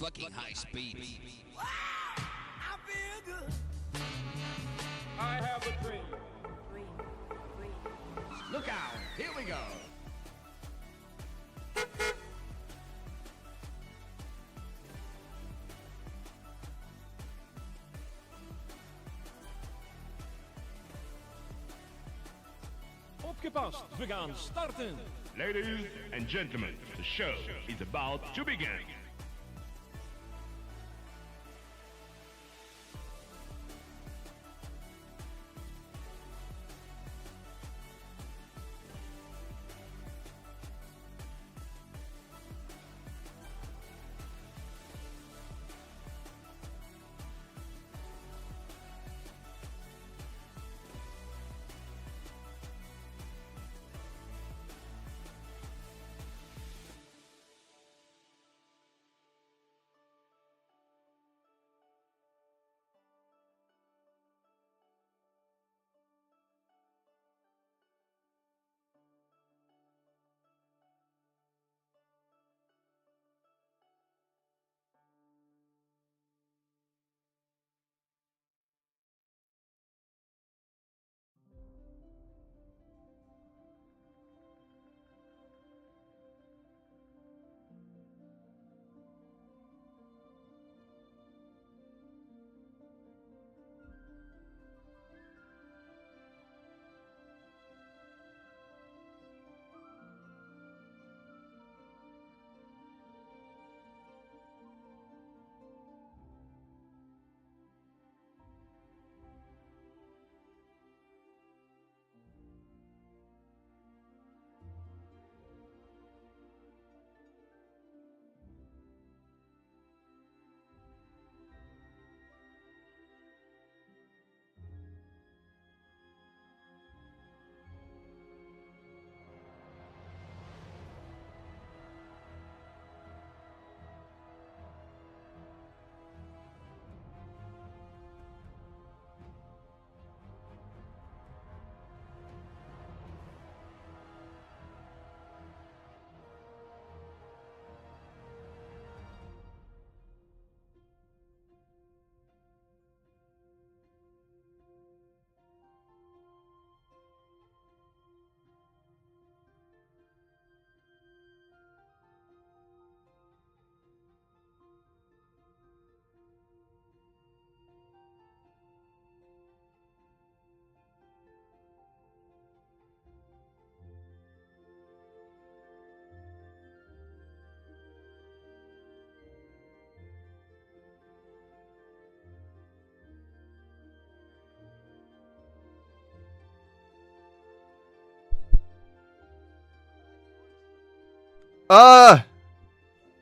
fucking high speed. I have a dream. Look out! Here we go! Opgepast, we gaan starten. Ladies and gentlemen, the show is about to begin.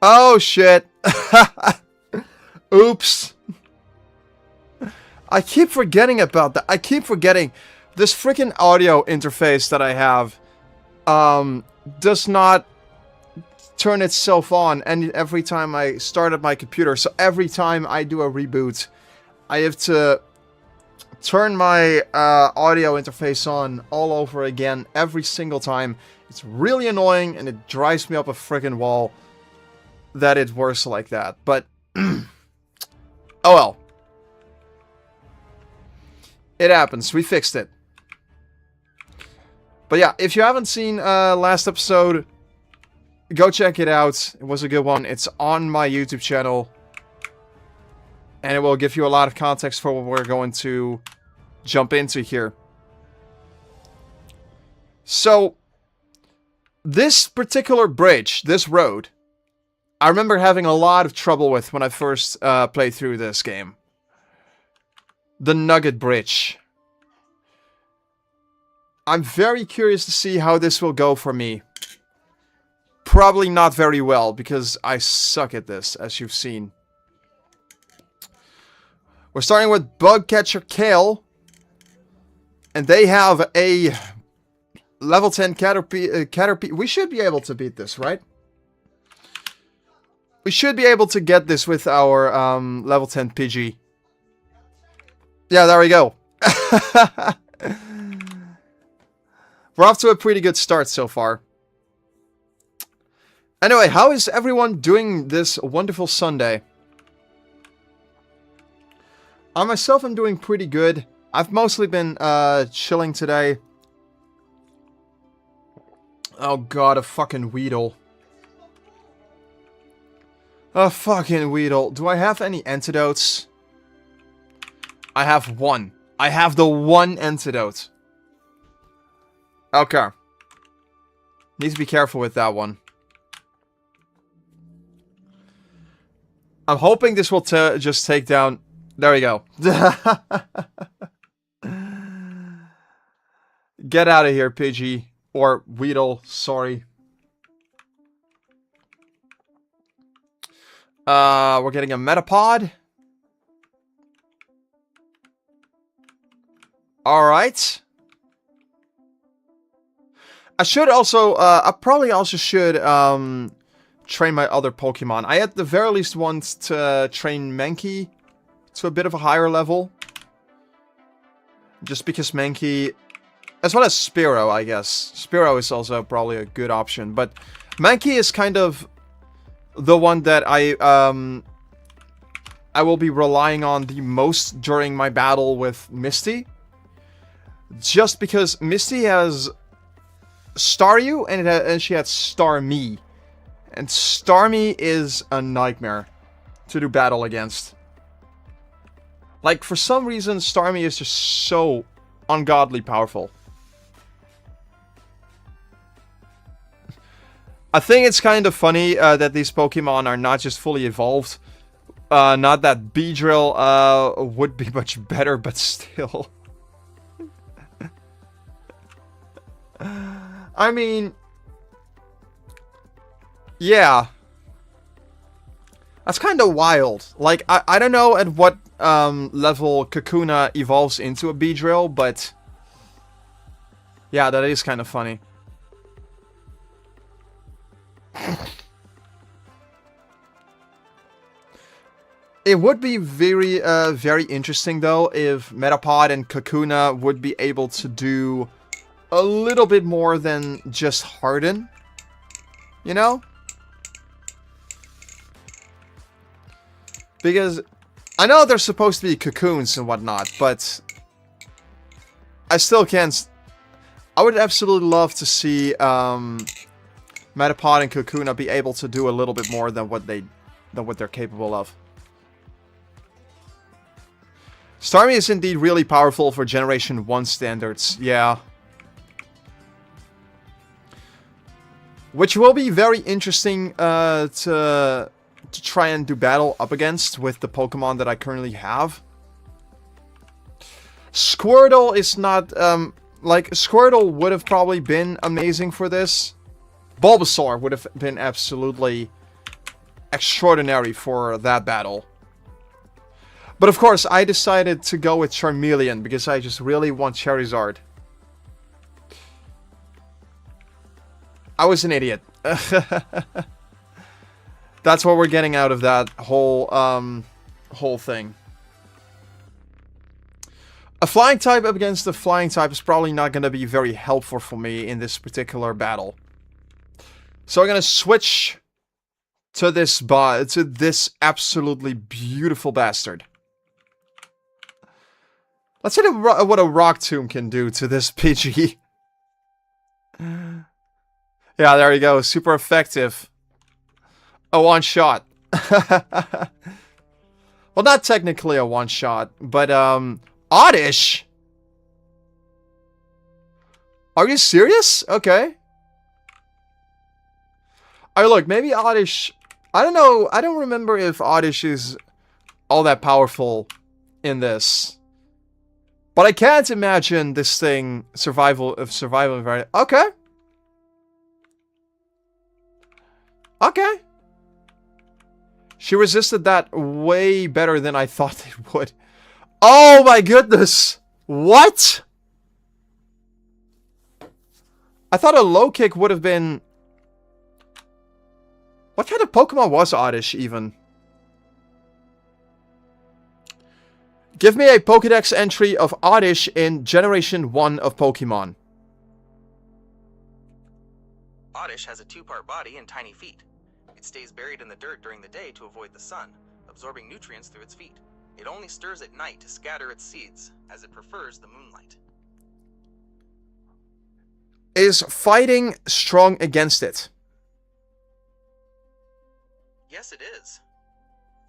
Oh shit. Oops. I keep forgetting about that. I keep forgetting this freaking audio interface that I have does not turn itself on and every time I start up my computer. So every time I do a reboot, I have to turn my audio interface on all over again every single time. It's really annoying and it drives me up a freaking wall that it works like that. But, oh well. It happens. We fixed it. But yeah, if you haven't seen last episode, go check it out. It was a good one. It's on my YouTube channel. And it will give you a lot of context for what we're going to jump into here. So, this particular bridge, this road, I remember having a lot of trouble with when I first played through this game. The Nugget Bridge. I'm very curious to see how this will go for me. Probably not very well, because I suck at this, as you've seen. We're starting with Bugcatcher Kale. And they have a level 10 Caterpie. We should be able to beat this, right? We should be able to get this with our level 10 Pidgey. Yeah, there we go. We're off to a pretty good start so far. Anyway, how is everyone doing this wonderful Sunday? I myself am doing pretty good. I've mostly been chilling today. Oh god, a fucking Weedle. A fucking Weedle. Do I have any antidotes? I have one. I have the one antidote. Okay. Need to be careful with that one. I'm hoping this will just take down... There we go. Get out of here, Pidgey. Or Weedle, sorry. We're getting a Metapod. Alright. I should also, I probably also should, train my other Pokemon. I at the very least want to train Mankey to a bit of a higher level. Just because Mankey, as well as Spearow, I guess. Spearow is also probably a good option, but Mankey is kind of the one that I will be relying on the most during my battle with Misty. Just because Misty has Staryu and she had Starmie. And Starmie is a nightmare to do battle against. Like, for some reason, Starmie is just so ungodly powerful. I think it's kind of funny that these Pokemon are not just fully evolved. Not that Beedrill would be much better, but still. I mean... yeah. That's kind of wild. Like, I don't know at what level Kakuna evolves into a Beedrill, but... yeah, that is kind of funny. It would be very, very interesting, though, if Metapod and Kakuna would be able to do a little bit more than just Harden. You know? Because I know they're supposed to be cocoons and whatnot, but I still can't... I would absolutely love to see Metapod and Kakuna be able to do a little bit more than what they're capable of. Starmie is indeed really powerful for Generation 1 standards, yeah. Which will be very interesting to try and do battle up against with the Pokemon that I currently have. Squirtle is not, like, Squirtle would have probably been amazing for this. Bulbasaur would have been absolutely extraordinary for that battle. But of course, I decided to go with Charmeleon because I just really want Charizard. I was an idiot. That's what we're getting out of that whole thing. A flying type up against a flying type is probably not going to be very helpful for me in this particular battle. So I'm going to switch to this absolutely beautiful bastard. Let's see what a Rock Tomb can do to this Pidgey. Yeah, there you go. Super effective. A one-shot. Well, not technically a one-shot, but, Oddish? Are you serious? Okay. Alright, look, maybe Oddish... I don't know. I don't remember if Oddish is all that powerful in this. But I can't imagine this thing survival environment. Okay. Okay. She resisted that way better than I thought it would. Oh my goodness. What? I thought a low kick would have been... what kind of Pokemon was Oddish even? Give me a Pokédex entry of Oddish in Generation 1 of Pokemon. Oddish has a two-part body and tiny feet. It stays buried in the dirt during the day to avoid the sun, absorbing nutrients through its feet. It only stirs at night to scatter its seeds, as it prefers the moonlight. Is fighting strong against it? Yes, it is.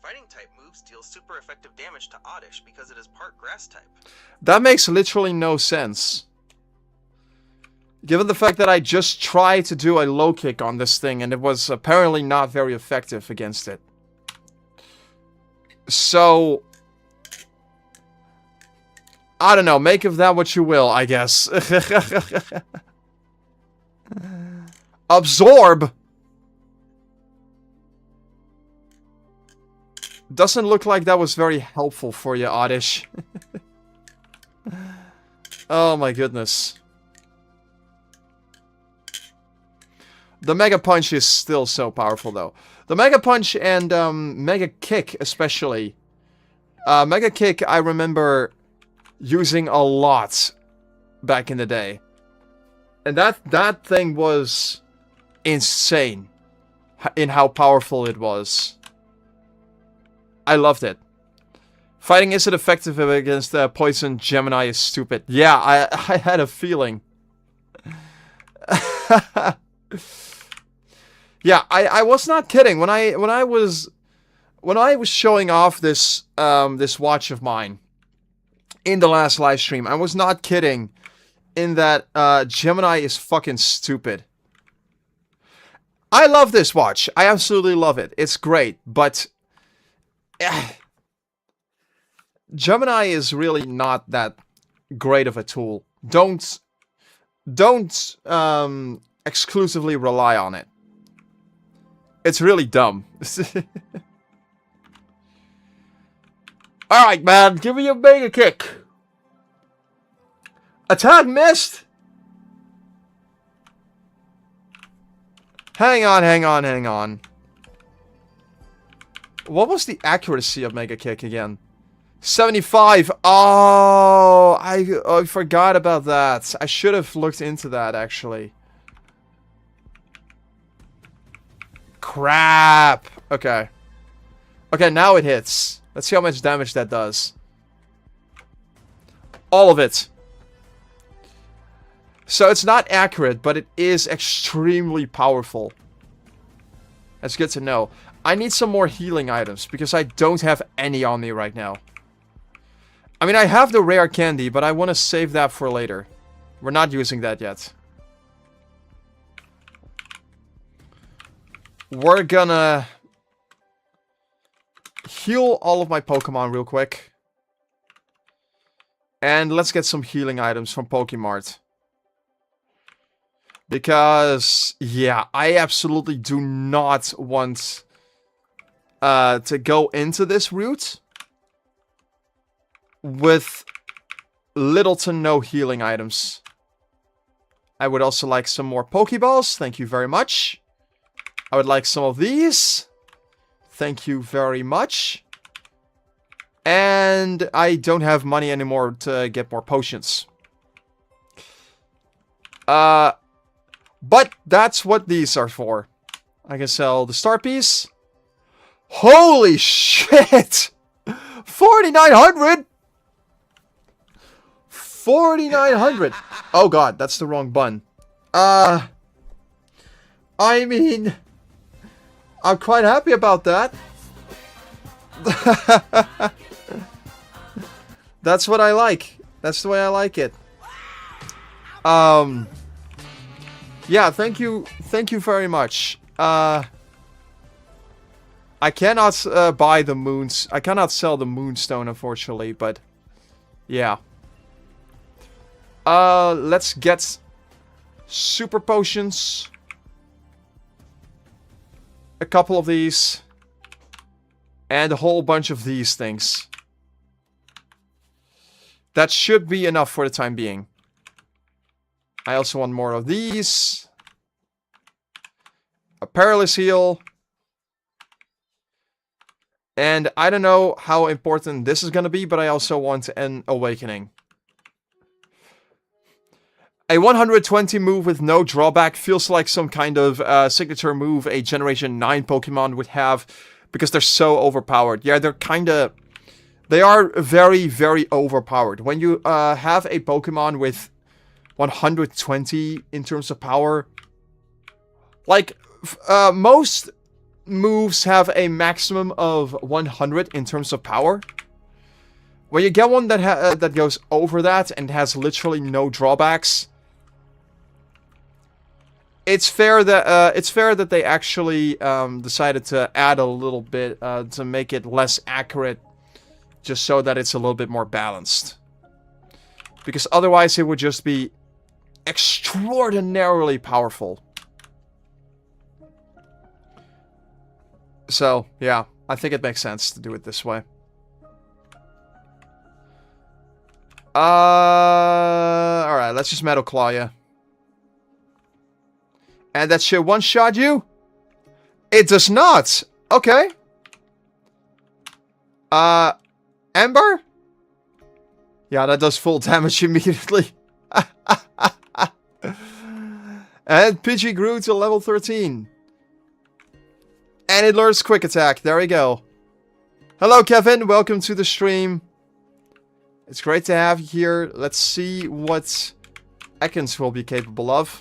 Fighting type moves deal super effective damage to Oddish because it is part grass type. That makes literally no sense. Given the fact that I just tried to do a low kick on this thing and it was apparently not very effective against it. So, I don't know, make of that what you will, I guess. Absorb! Doesn't look like that was very helpful for you, Oddish. Oh my goodness. The Mega Punch is still so powerful, though. The Mega Punch and Mega Kick, especially. Mega Kick, I remember using a lot back in the day. And that thing was insane in how powerful it was. I loved it. Fighting isn't effective against Poison Gemini is stupid. Yeah, I had a feeling. Yeah, I was not kidding when I was showing off this this watch of mine in the last live stream. I was not kidding in that Gemini is fucking stupid. I love this watch. I absolutely love it. It's great, but Gemini is really not that great of a tool. Don't exclusively rely on it. It's really dumb. Alright, man. Give me a Mega Kick. Attack missed. Hang on. What was the accuracy of Mega Kick again? 75. Oh, I forgot about that. I should have looked into that, actually. Crap. Okay. Okay, now it hits. Let's see how much damage that does. All of it. So it's not accurate, but it is extremely powerful. That's good to know. I need some more healing items, because I don't have any on me right now. I mean, I have the rare candy, but I want to save that for later. We're not using that yet. We're gonna heal all of my Pokemon real quick. And let's get some healing items from Pokemart. Because, yeah, I absolutely do not want to go into this route with little to no healing items. I would also like some more Pokeballs. Thank you very much. I would like some of these. Thank you very much. And I don't have money anymore to get more potions. But that's what these are for. I can sell the star piece. Holy shit! 4,900! 4,900! Oh god, that's the wrong button. I mean, I'm quite happy about that. That's what I like. That's the way I like it. Yeah, thank you very much. I cannot buy the moons. I cannot sell the moonstone, unfortunately, but yeah. Let's get super potions. A couple of these. And a whole bunch of these things. That should be enough for the time being. I also want more of these. A Perilous Heal. And I don't know how important this is going to be, but I also want an Awakening. A 120 move with no drawback feels like some kind of signature move a Generation 9 Pokemon would have, because they're so overpowered. Yeah, they're They are very, very overpowered. When you have a Pokemon with 120 in terms of power, like most moves have a maximum of 100 in terms of power. When you get one that that goes over that and has literally no drawbacks, it's fair that they actually decided to add a little bit to make it less accurate, just so that it's a little bit more balanced. Because otherwise it would just be extraordinarily powerful. So, yeah, I think it makes sense to do it this way. Alright, let's just Metal Claw you. And that should one-shot you? It does not! Okay. Ember? Yeah, that does full damage immediately. And Pidgey grew to level 13. And it learns Quick Attack. There we go. Hello, Kevin. Welcome to the stream. It's great to have you here. Let's see what Ekans will be capable of.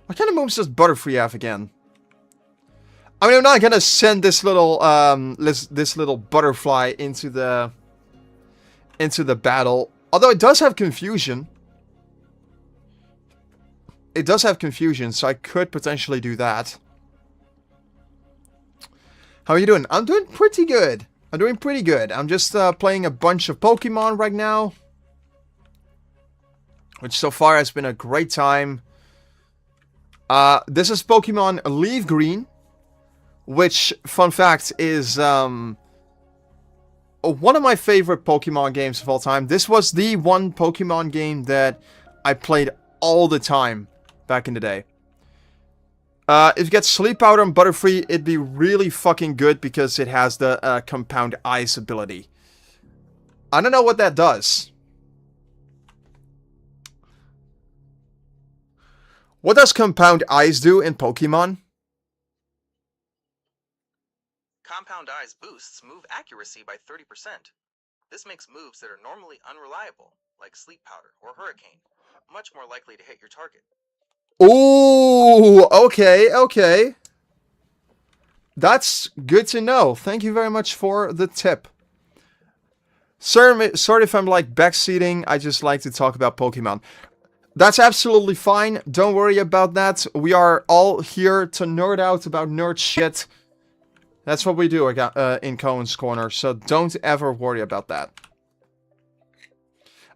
What kind of moves does Butterfree have again? I mean, I'm not gonna send this little butterfly into the battle. Although it does have confusion. It does have confusion, so I could potentially do that. How are you doing? I'm doing pretty good. I'm just playing a bunch of Pokemon right now, which so far has been a great time. This is Pokemon LeafGreen, which, fun fact, is one of my favorite Pokemon games of all time. This was the one Pokemon game that I played all the time back in the day. If you get Sleep Powder and Butterfree, it'd be really fucking good because it has the Compound Ice ability. I don't know what that does. What does Compound Ice do in Pokemon? Compound Eyes boosts move accuracy by 30%. This makes moves that are normally unreliable, like Sleep Powder or Hurricane, much more likely to hit your target. Ooh, okay. That's good to know. Thank you very much for the tip. Sorry if I'm like backseating. I just like to talk about Pokemon. That's absolutely fine. Don't worry about that. We are all here to nerd out about nerd shit. That's what we do in Koen's Corner, so don't ever worry about that.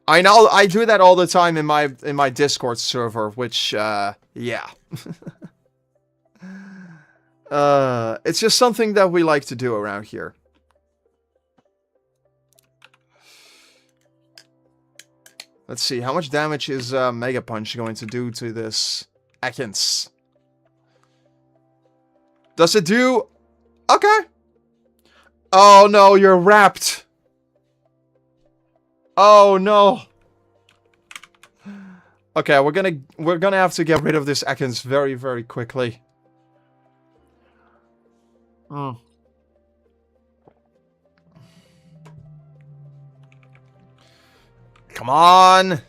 I know I do that all the time in my Discord server, which yeah. It's just something that we like to do around here. Let's see, how much damage is Mega Punch going to do to this Ekans? Does it do... Okay. Oh no, you're wrapped. Oh no. Okay, we're gonna have to get rid of this Ekans very, very quickly. Come on.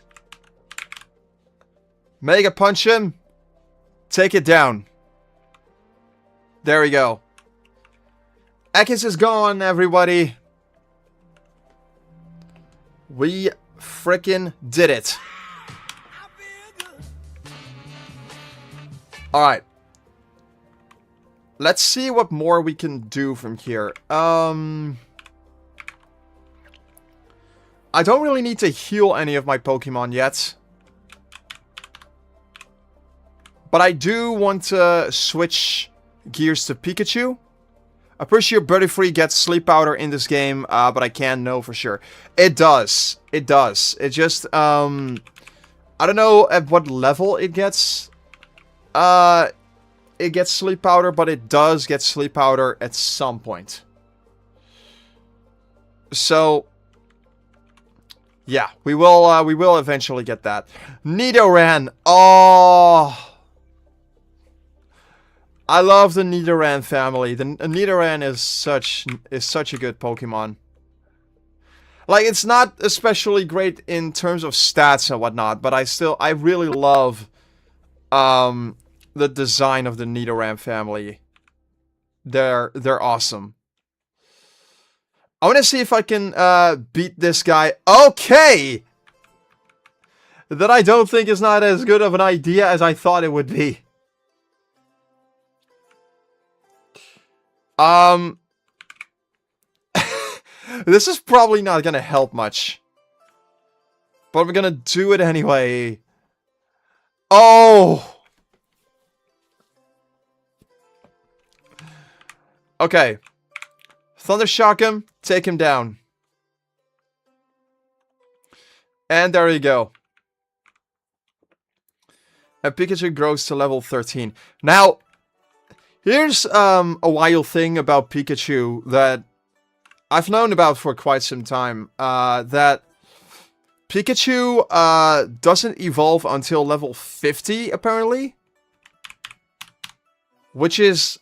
Mega Punch him. Take it down. There we go. Ekans is gone, everybody. We frickin' did it. Alright. Let's see what more we can do from here. I don't really need to heal any of my Pokemon yet. But I do want to switch gears to Pikachu. I'm pretty sure Butterfree gets Sleep Powder in this game, but I can't know for sure. It does. It does. It just, I don't know at what level it gets. It gets Sleep Powder, but it does get Sleep Powder at some point. So, yeah, we will eventually get that. Nidoran. Oh. I love the Nidoran family. The Nidoran is such a good Pokemon. Like, it's not especially great in terms of stats and whatnot, but I really love the design of the Nidoran family. They're awesome. I want to see if I can beat this guy. Okay! That I don't think is not as good of an idea as I thought it would be. This is probably not gonna help much. But we're gonna do it anyway. Oh! Okay. Thunder Shock him, take him down. And there you go. And Pikachu grows to level 13. Now, here's a wild thing about Pikachu that I've known about for quite some time. That Pikachu doesn't evolve until level 50, apparently. Which is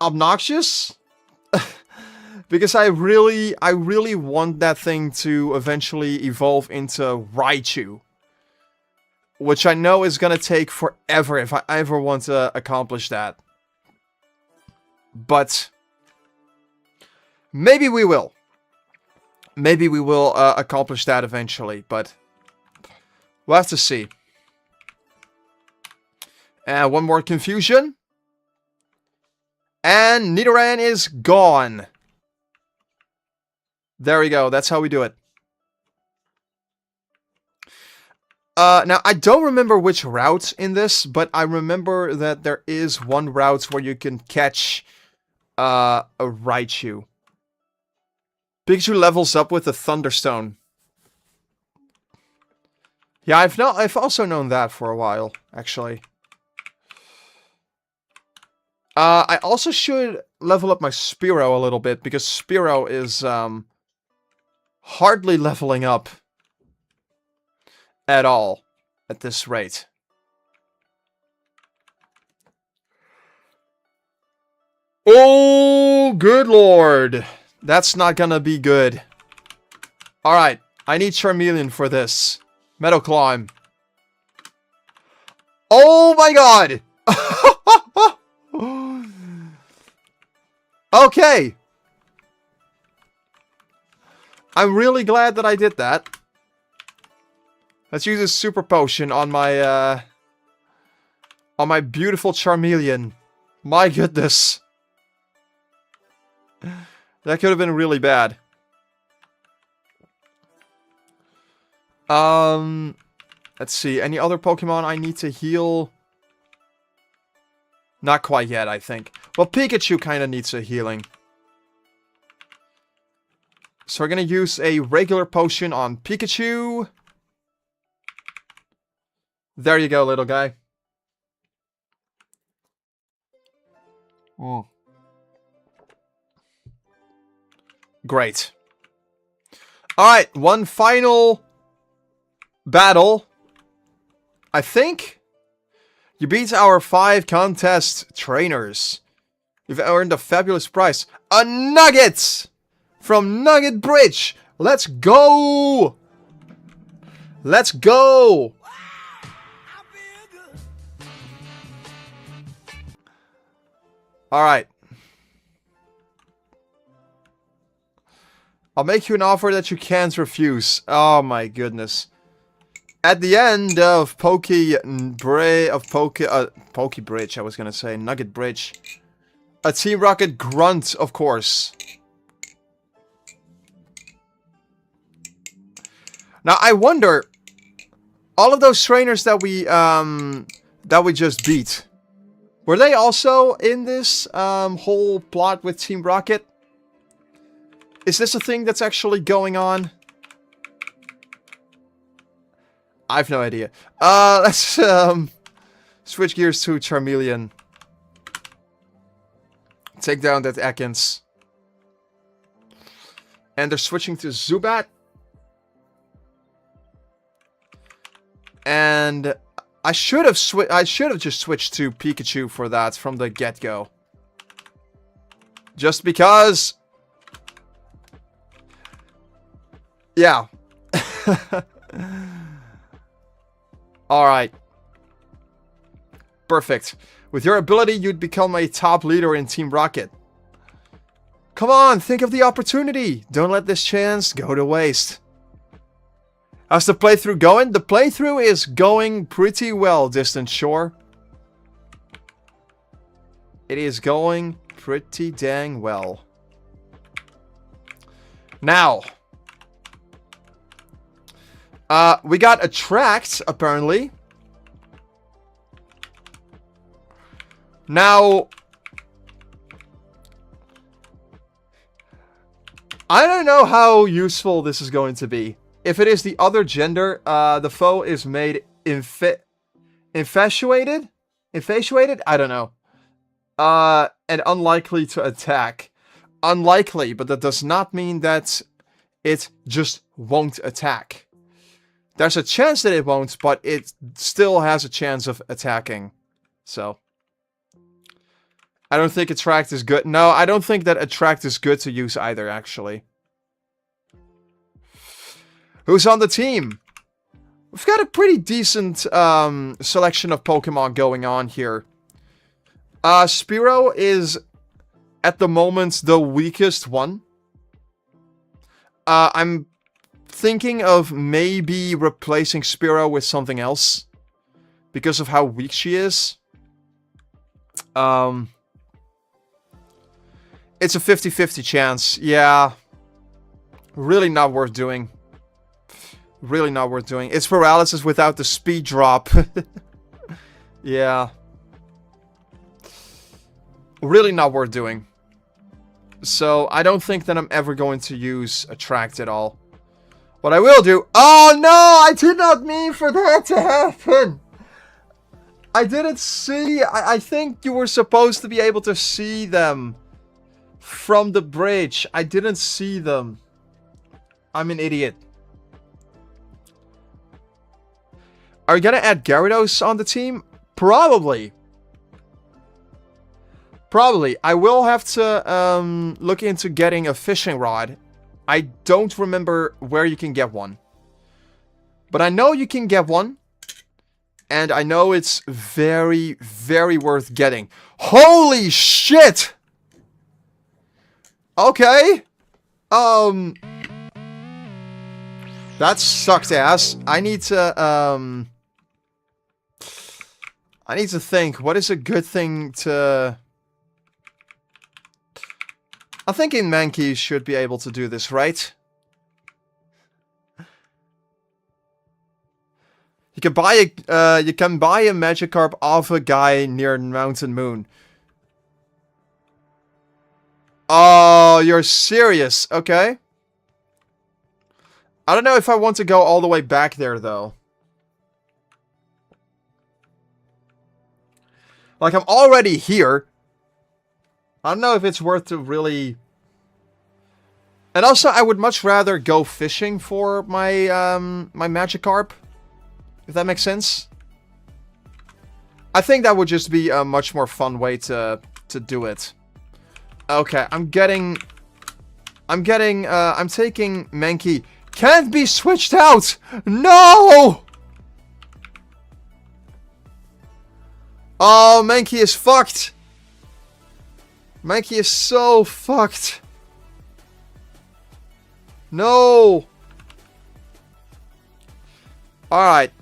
obnoxious. Because I really want that thing to eventually evolve into Raichu. Which I know is gonna take forever if I ever want to accomplish that. But maybe we will. Maybe we will accomplish that eventually, but we'll have to see. And one more confusion. And Nidoran is gone. There we go. That's how we do it. Now, I don't remember which route in this, but I remember that there is one route where you can catch a Raichu. Pikachu levels up with the Thunderstone. Yeah, I've also known that for a while, actually. I also should level up my Spearow a little bit, because Spearow is hardly leveling up at all at this rate. Oh, good lord. That's not gonna be good. Alright, I need Charmeleon for this. Meadow Climb. Oh my god! Okay. I'm really glad that I did that. Let's use a super potion on my beautiful Charmeleon. My goodness. That could have been really bad. Let's see. Any other Pokemon I need to heal? Not quite yet, I think. Well, Pikachu kind of needs a healing. So we're going to use a regular potion on Pikachu. There you go, little guy. Oh. Great. Alright, one final battle. I think you beat our 5 contest trainers. You've earned a fabulous prize. A nugget! From Nugget Bridge. Let's go! Let's go! Alright. I'll make you an offer that you can't refuse. Oh my goodness. At the end of Poke Bridge, I was gonna say, Nugget Bridge. A Team Rocket grunt, of course. Now I wonder, all of those trainers that we just beat, were they also in this whole plot with Team Rocket? Is this a thing that's actually going on? I have no idea. Let's switch gears to Charmeleon. Take down that Ekans. And they're switching to Zubat. And I should have just switched to Pikachu for that from the get-go. Just because. Yeah. Alright. Perfect. With your ability, you'd become a top leader in Team Rocket. Come on, think of the opportunity. Don't let this chance go to waste. How's the playthrough going? The playthrough is going pretty well, Distant Shore. It is going pretty dang well. Now. We got Attract, apparently. Now, I don't know how useful this is going to be. If it is the other gender, the foe is made infatuated? I don't know. And unlikely to attack. Unlikely, but that does not mean that it just won't attack. There's a chance that it won't, but it still has a chance of attacking. So. I don't think Attract is good. No, I don't think that Attract is good to use either, actually. Who's on the team? We've got a pretty decent selection of Pokemon going on here. Spearow is, at the moment, the weakest one. I'm thinking of maybe replacing Spearow with something else. Because of how weak she is. It's a 50-50 chance. Yeah. Really not worth doing. Really not worth doing. It's paralysis without the speed drop. Yeah. Really not worth doing. So, I don't think that I'm ever going to use Attract at all. What I will do... Oh, no! I did not mean for that to happen! I didn't see... I think you were supposed to be able to see them. From the bridge. I didn't see them. I'm an idiot. Are you gonna add Gyarados on the team? Probably. Probably. I will have to look into getting a fishing rod. I don't remember where you can get one. But I know you can get one. And I know it's very, very worth getting. Holy shit! Okay. That sucked ass. I need to think. What is a good thing to... I'm thinking Mankey should be able to do this, right? You can buy a Magikarp off a guy near Mountain Moon. Oh, you're serious. Okay. I don't know if I want to go all the way back there, though. Like, I'm already here. I don't know if it's worth to really... And also, I would much rather go fishing for my, my Magikarp. If that makes sense. I think that would just be a much more fun way to do it. Okay, I'm taking Mankey. Can't be switched out! No! Oh, Mankey is fucked. Mankey is so fucked. No! Alright.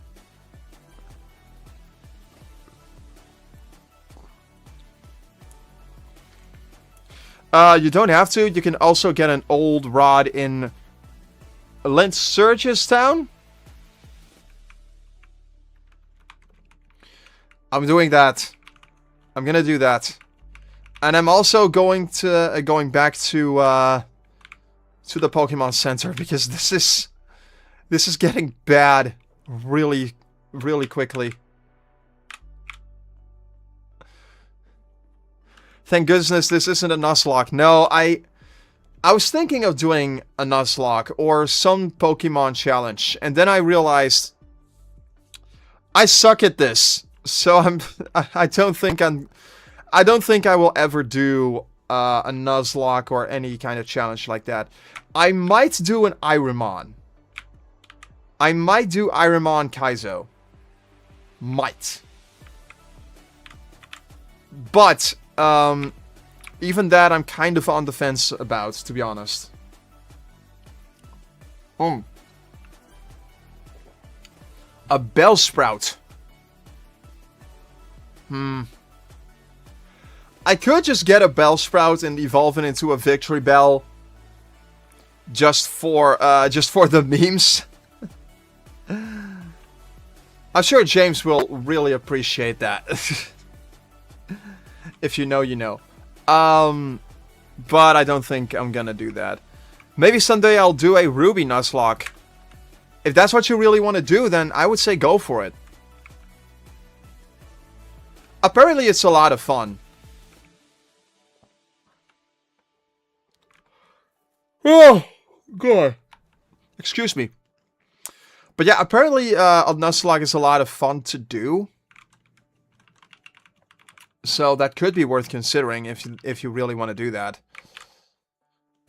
You don't have to. You can also get an old rod in Lint-Surge's town. I'm doing that. I'm gonna do that. And I'm also going back to the Pokemon Center because this is getting bad really, really quickly. Thank goodness this isn't a Nuzlocke. No, I was thinking of doing a Nuzlocke or some Pokemon challenge, and then I realized I suck at this, so I don't think I will ever do a Nuzlocke or any kind of challenge like that. I might do an Ironmon. I might do Ironmon Kaizo. Might. But, even that I'm kind of on the fence about, to be honest. A Bellsprout. I could just get a Bellsprout and evolve it into a Victory Bell. Just for the memes. I'm sure James will really appreciate that. If you know, you know. But I don't think I'm gonna do that. Maybe someday I'll do a Ruby Nuzlocke. If that's what you really want to do, then I would say go for it. Apparently it's a lot of fun. Oh, God. Excuse me. But yeah, apparently a Nuzlocke is a lot of fun to do. So that could be worth considering if you really want to do that.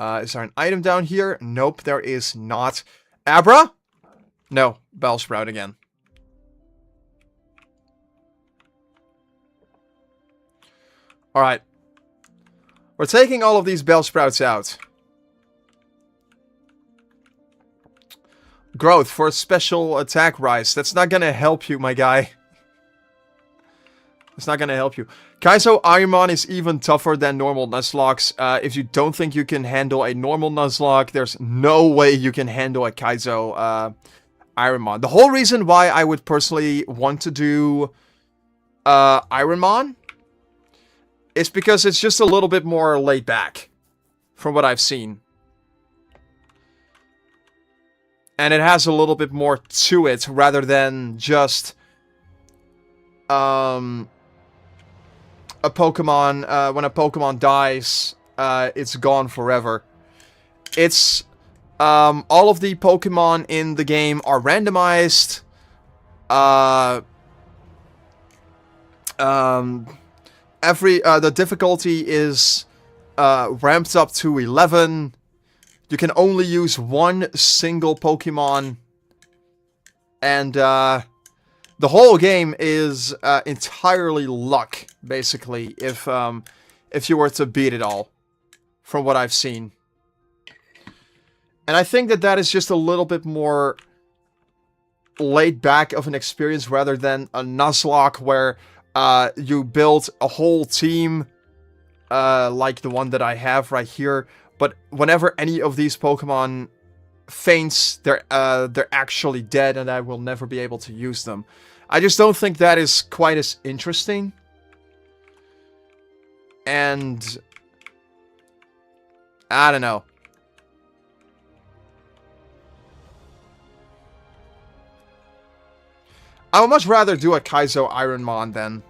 Is there an item down here? Nope, there is not. Abra? No, Bellsprout again. Alright. We're taking all of these Bellsprouts out. Growth for a special attack rise. That's not gonna help you, my guy. It's not gonna help you. Kaizo Ironmon is even tougher than normal Nuzlocks. If you don't think you can handle a normal Nuzlocke, there's no way you can handle a Kaizo Ironmon. The whole reason why I would personally want to do Ironmon is because it's just a little bit more laid back from what I've seen. And it has a little bit more to it rather than just a Pokemon, when a Pokemon dies, it's gone forever. It's, all of the Pokemon in the game are randomized. The difficulty is, ramped up to 11. You can only use one single Pokemon. And, the whole game is entirely luck, basically, if you were to beat it all, from what I've seen. And I think that is just a little bit more laid back of an experience rather than a Nuzlocke where you build a whole team like the one that I have right here. But whenever any of these Pokemon faints, they're actually dead and I will never be able to use them. I just don't think that is quite as interesting. And I don't know. I would much rather do a Kaizo Ironmon then.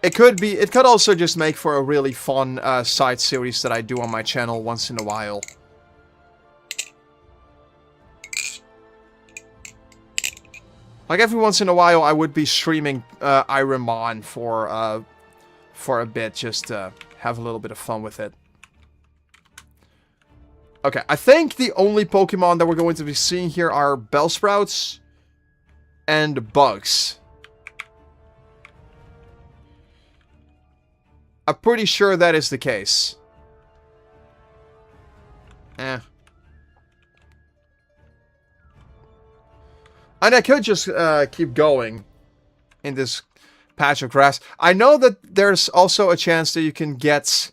It could also just make for a really fun side series that I do on my channel once in a while. Like every once in a while, I would be streaming Ironmon for a bit, just to have a little bit of fun with it. Okay, I think the only Pokemon that we're going to be seeing here are Bellsprouts and Bugs. I'm pretty sure that is the case. And I could just keep going in this patch of grass. I know that there's also a chance that you can get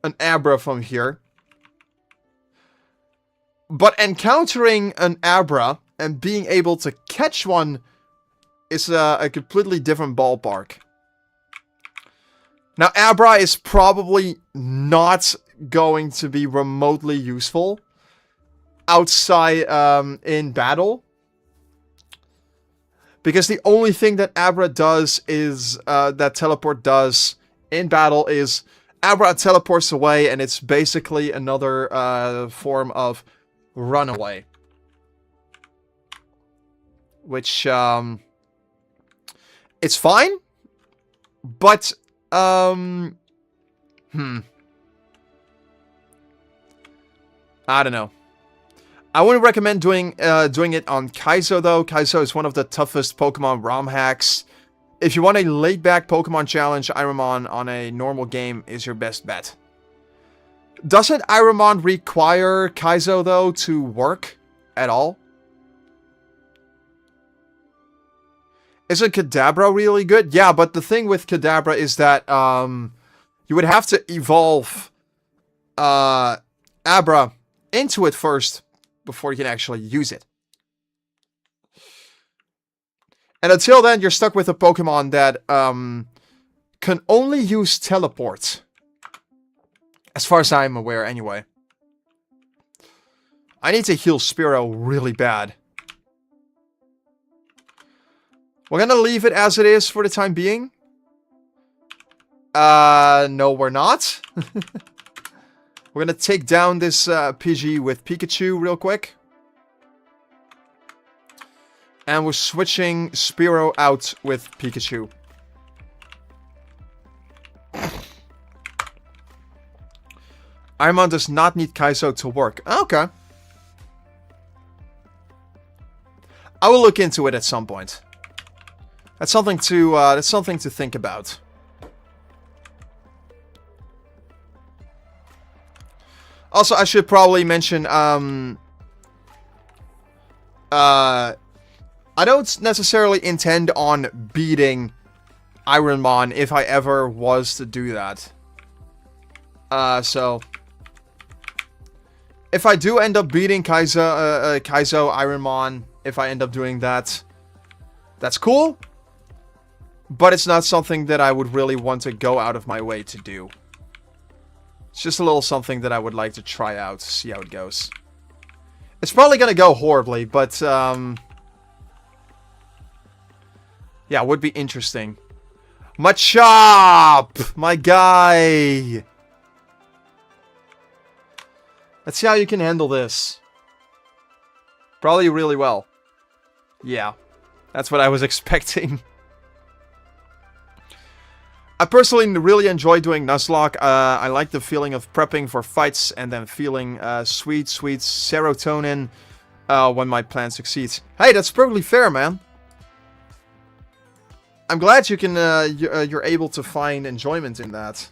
an Abra from here. But encountering an Abra and being able to catch one is a completely different ballpark. Now, Abra is probably not going to be remotely useful outside in battle. Because the only thing that Abra does is, that Teleport does in battle is Abra teleports away and it's basically another form of runaway. Which It's fine, but I don't know. I wouldn't recommend doing it on Kaizo though. Kaizo is one of the toughest Pokemon ROM hacks. If you want a laid-back Pokemon challenge, Ironmon on a normal game is your best bet. Doesn't Ironmon require Kaizo though to work at all? Isn't Kadabra really good? Yeah, but the thing with Kadabra is that you would have to evolve Abra into it first before you can actually use it. And until then, you're stuck with a Pokemon that can only use Teleport. As far as I'm aware, anyway. I need to heal Spearow really bad. We're gonna leave it as it is for the time being. No, we're not. We're gonna take down this PG with Pikachu real quick. And we're switching Spearow out with Pikachu. Ironmon does not need Kaizo to work. Okay. I will look into it at some point. That's something to think about. Also, I should probably mention, I don't necessarily intend on beating Ironmon if I ever was to do that. So if I do end up beating Kaizo Ironmon, if I end up doing that, that's cool. But it's not something that I would really want to go out of my way to do. It's just a little something that I would like to try out, see how it goes. It's probably gonna go horribly, but yeah, it would be interesting. Machop! My guy! Let's see how you can handle this. Probably really well. Yeah, that's what I was expecting. I personally really enjoy doing Nuzlocke. I like the feeling of prepping for fights and then feeling sweet serotonin when my plan succeeds. Hey, that's perfectly fair, man. I'm glad you can you're able to find enjoyment in that.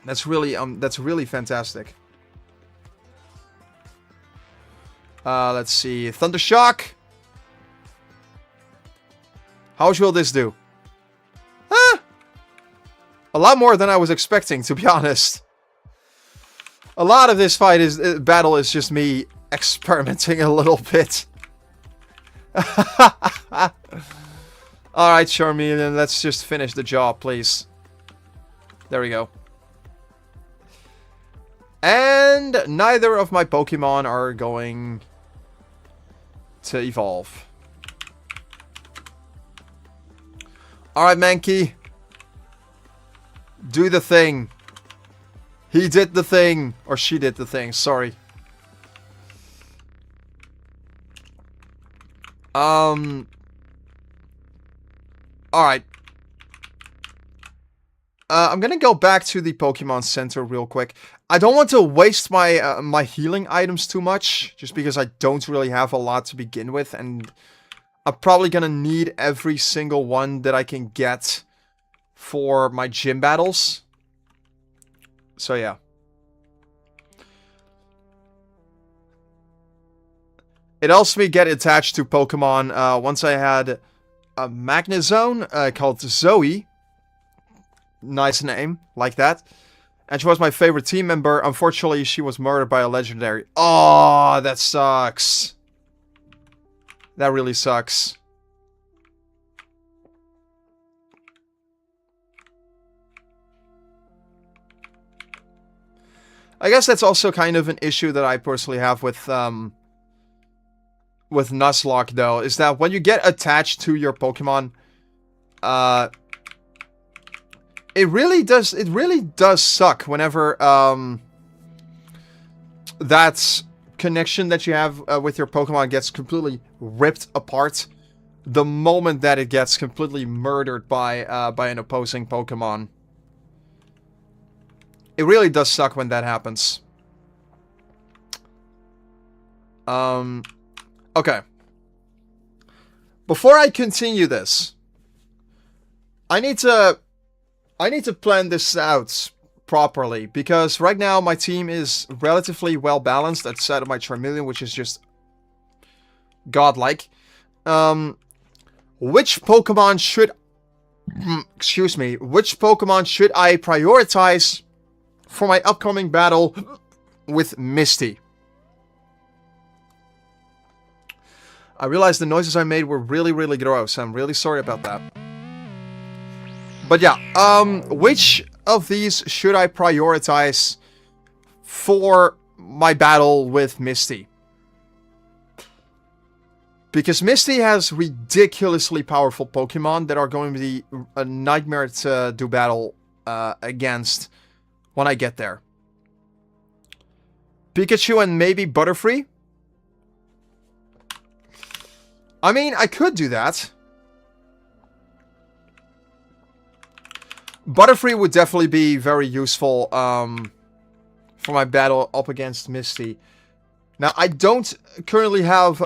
That's really fantastic. Let's see, Thundershock. How much will this do? Huh? A lot more than I was expecting, to be honest. A lot of this battle is just me experimenting a little bit. Alright, Charmeleon, let's just finish the job, please. There we go. And neither of my Pokemon are going to evolve. Alright, Mankey. Do the thing. He did the thing. Or she did the thing, sorry. Alright. I'm gonna go back to the Pokemon Center real quick. I don't want to waste my my healing items too much, just because I don't really have a lot to begin with, and I'm probably gonna need every single one that I can get for my gym battles. So yeah. It helps me get attached to Pokemon. Once I had a Magnezone called Zoe. Nice name, like that. And she was my favorite team member. Unfortunately, she was murdered by a legendary. Oh, that sucks. That really sucks. I guess that's also kind of an issue that I personally have with Nuzlocke, though, is that when you get attached to your Pokemon, it really does suck whenever that connection that you have with your Pokemon gets completely ripped apart the moment that it gets completely murdered by an opposing Pokemon. It really does suck when that happens. Okay. Before I continue this, I need to plan this out properly, because right now my team is relatively well balanced outside of my Charmeleon, which is just godlike. Which Pokemon should which Pokemon should I prioritize for my upcoming battle with Misty? I realized the noises I made were really, really gross. I'm really sorry about that. But yeah, which of these should I prioritize for my battle with Misty? Because Misty has ridiculously powerful Pokemon that are going to be a nightmare to do battle against when I get there. Pikachu and maybe Butterfree? I mean, I could do that. Butterfree would definitely be very useful for my battle up against Misty. Now, I don't currently have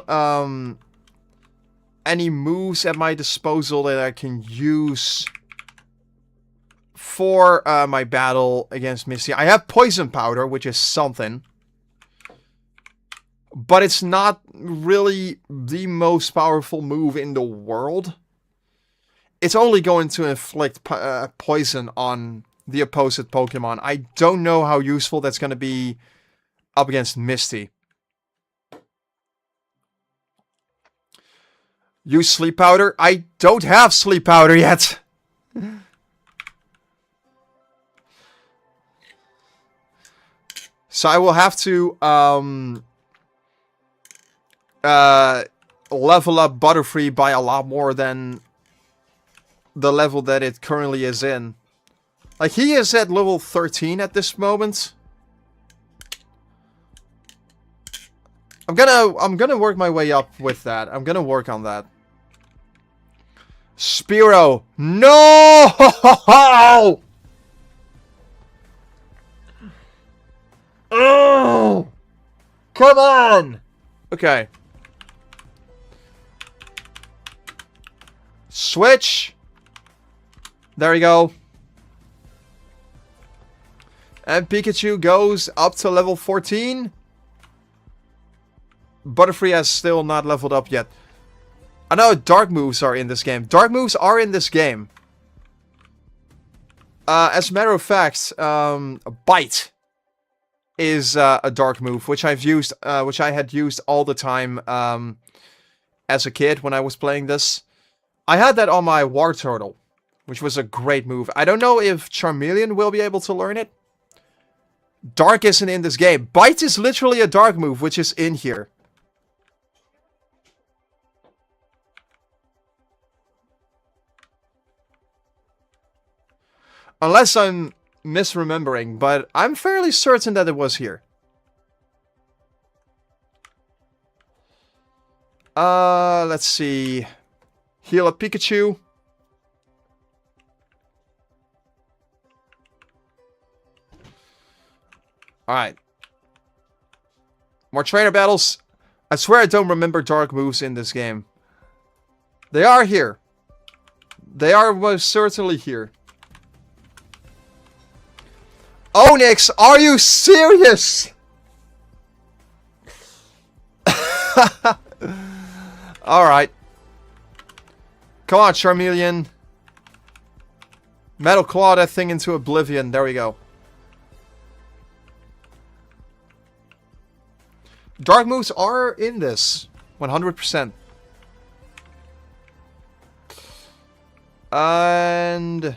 any moves at my disposal that I can use for my battle against Misty. I have Poison Powder, which is something. But it's not really the most powerful move in the world. It's only going to inflict poison on the opposite Pokemon. I don't know how useful that's going to be up against Misty. Use Sleep Powder? I don't have Sleep Powder yet. So I will have to level up Butterfree by a lot more than the level that it currently is in. Like, he is at level 13 at this moment. I'm gonna work my way up with that. I'm gonna work on that. Spearow. No! Oh! Come on! Okay. Switch. There we go. And Pikachu goes up to level 14. Butterfree has still not leveled up yet. I know dark moves are in this game. Dark moves are in this game. As a matter of fact, Bite is a dark move, which I've used, which I had used all the time as a kid when I was playing this. I had that on my Wartortle, which was a great move. I don't know if Charmeleon will be able to learn it. Dark isn't in this game. Bite is literally a dark move, which is in here. Unless I'm misremembering, but I'm fairly certain that it was here. Let's see. Heal a Pikachu. Alright. More trainer battles. I swear I don't remember dark moves in this game. They are here. They are most certainly here. Onyx, are you serious? Alright. Come on, Charmeleon. Metal Claw that thing into oblivion. There we go. Dark moves are in this. 100%. And...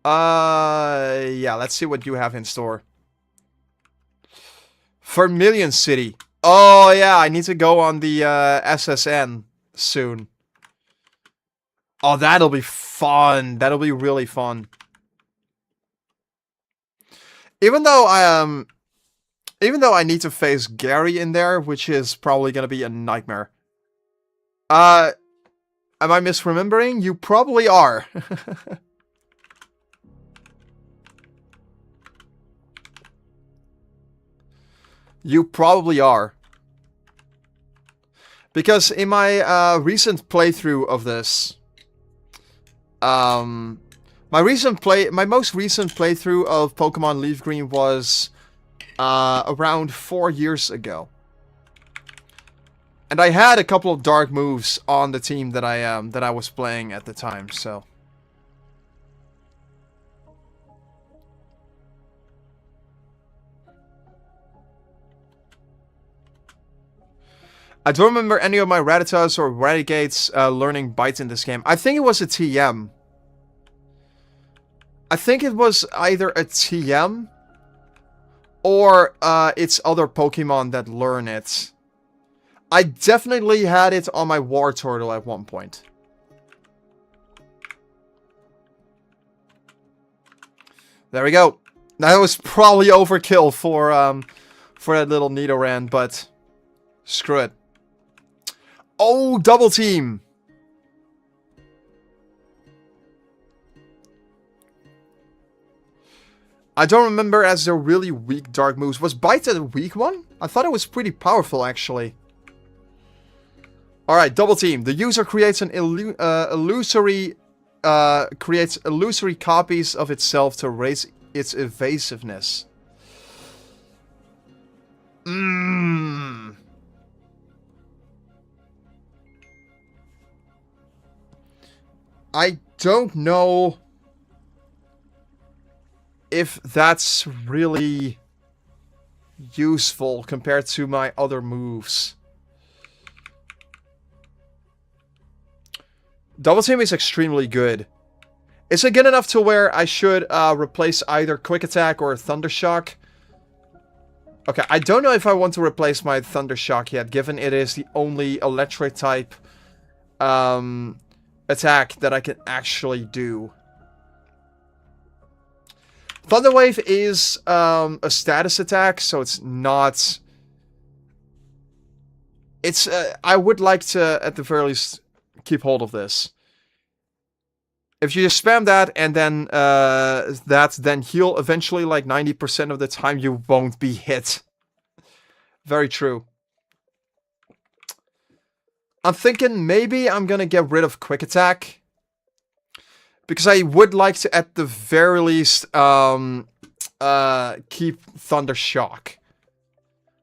yeah, let's see what you have in store. Vermilion City. Oh, yeah, I need to go on the SSN soon. Oh, that'll be fun. That'll be really fun. Even though Even though I need to face Gary in there, which is probably gonna be a nightmare. Am I misremembering? You probably are. You probably are. Because in my recent playthrough of this, my most recent playthrough of Pokemon LeafGreen was around 4 years ago, and I had a couple of dark moves on the team that I was playing at the time. So I don't remember any of my Rattatas or Ratigates learning Bite in this game. I think it was a TM. I think it was either a TM or it's other Pokemon that learn it. I definitely had it on my War Turtle at one point. There we go. That was probably overkill for that little Nidoran, but screw it. Oh, double team! I don't remember as they're really weak dark moves. Was Bite a weak one? I thought it was pretty powerful, actually. Alright, double team. The user creates an illusory copies of itself to raise its evasiveness. I don't know if that's really useful compared to my other moves. Double Team is extremely good. Is it good enough to where I should replace either Quick Attack or Thunder Shock? Okay, I don't know if I want to replace my Thunder Shock yet, given it is the only electric type attack that I can actually do. Thunder Wave is a status attack, so it's not... It's I would like to, at the very least, keep hold of this. If you just spam that and then then heal, eventually, like 90% of the time, you won't be hit. Very true. I'm thinking maybe I'm gonna get rid of Quick Attack. Because I would like to, at the very least, keep Thunder Shock.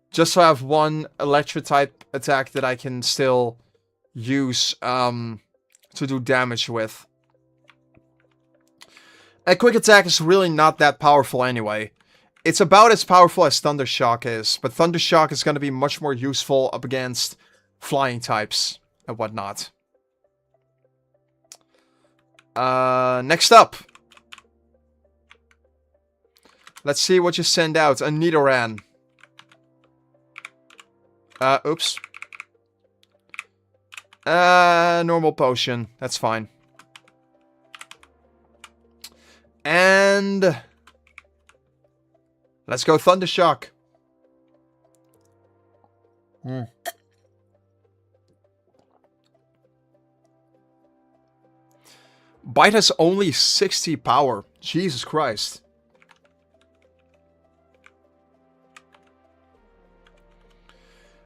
Just so I have one electric type attack that I can still use to do damage with. And Quick Attack is really not that powerful anyway. It's about as powerful as Thunder Shock is, but Thunder Shock is going to be much more useful up against flying types and whatnot. Next up. Let's see what you send out. A Nidoran. Oops. Normal potion. That's fine. And... let's go Thunder Shock. Bite has only 60 power. Jesus Christ.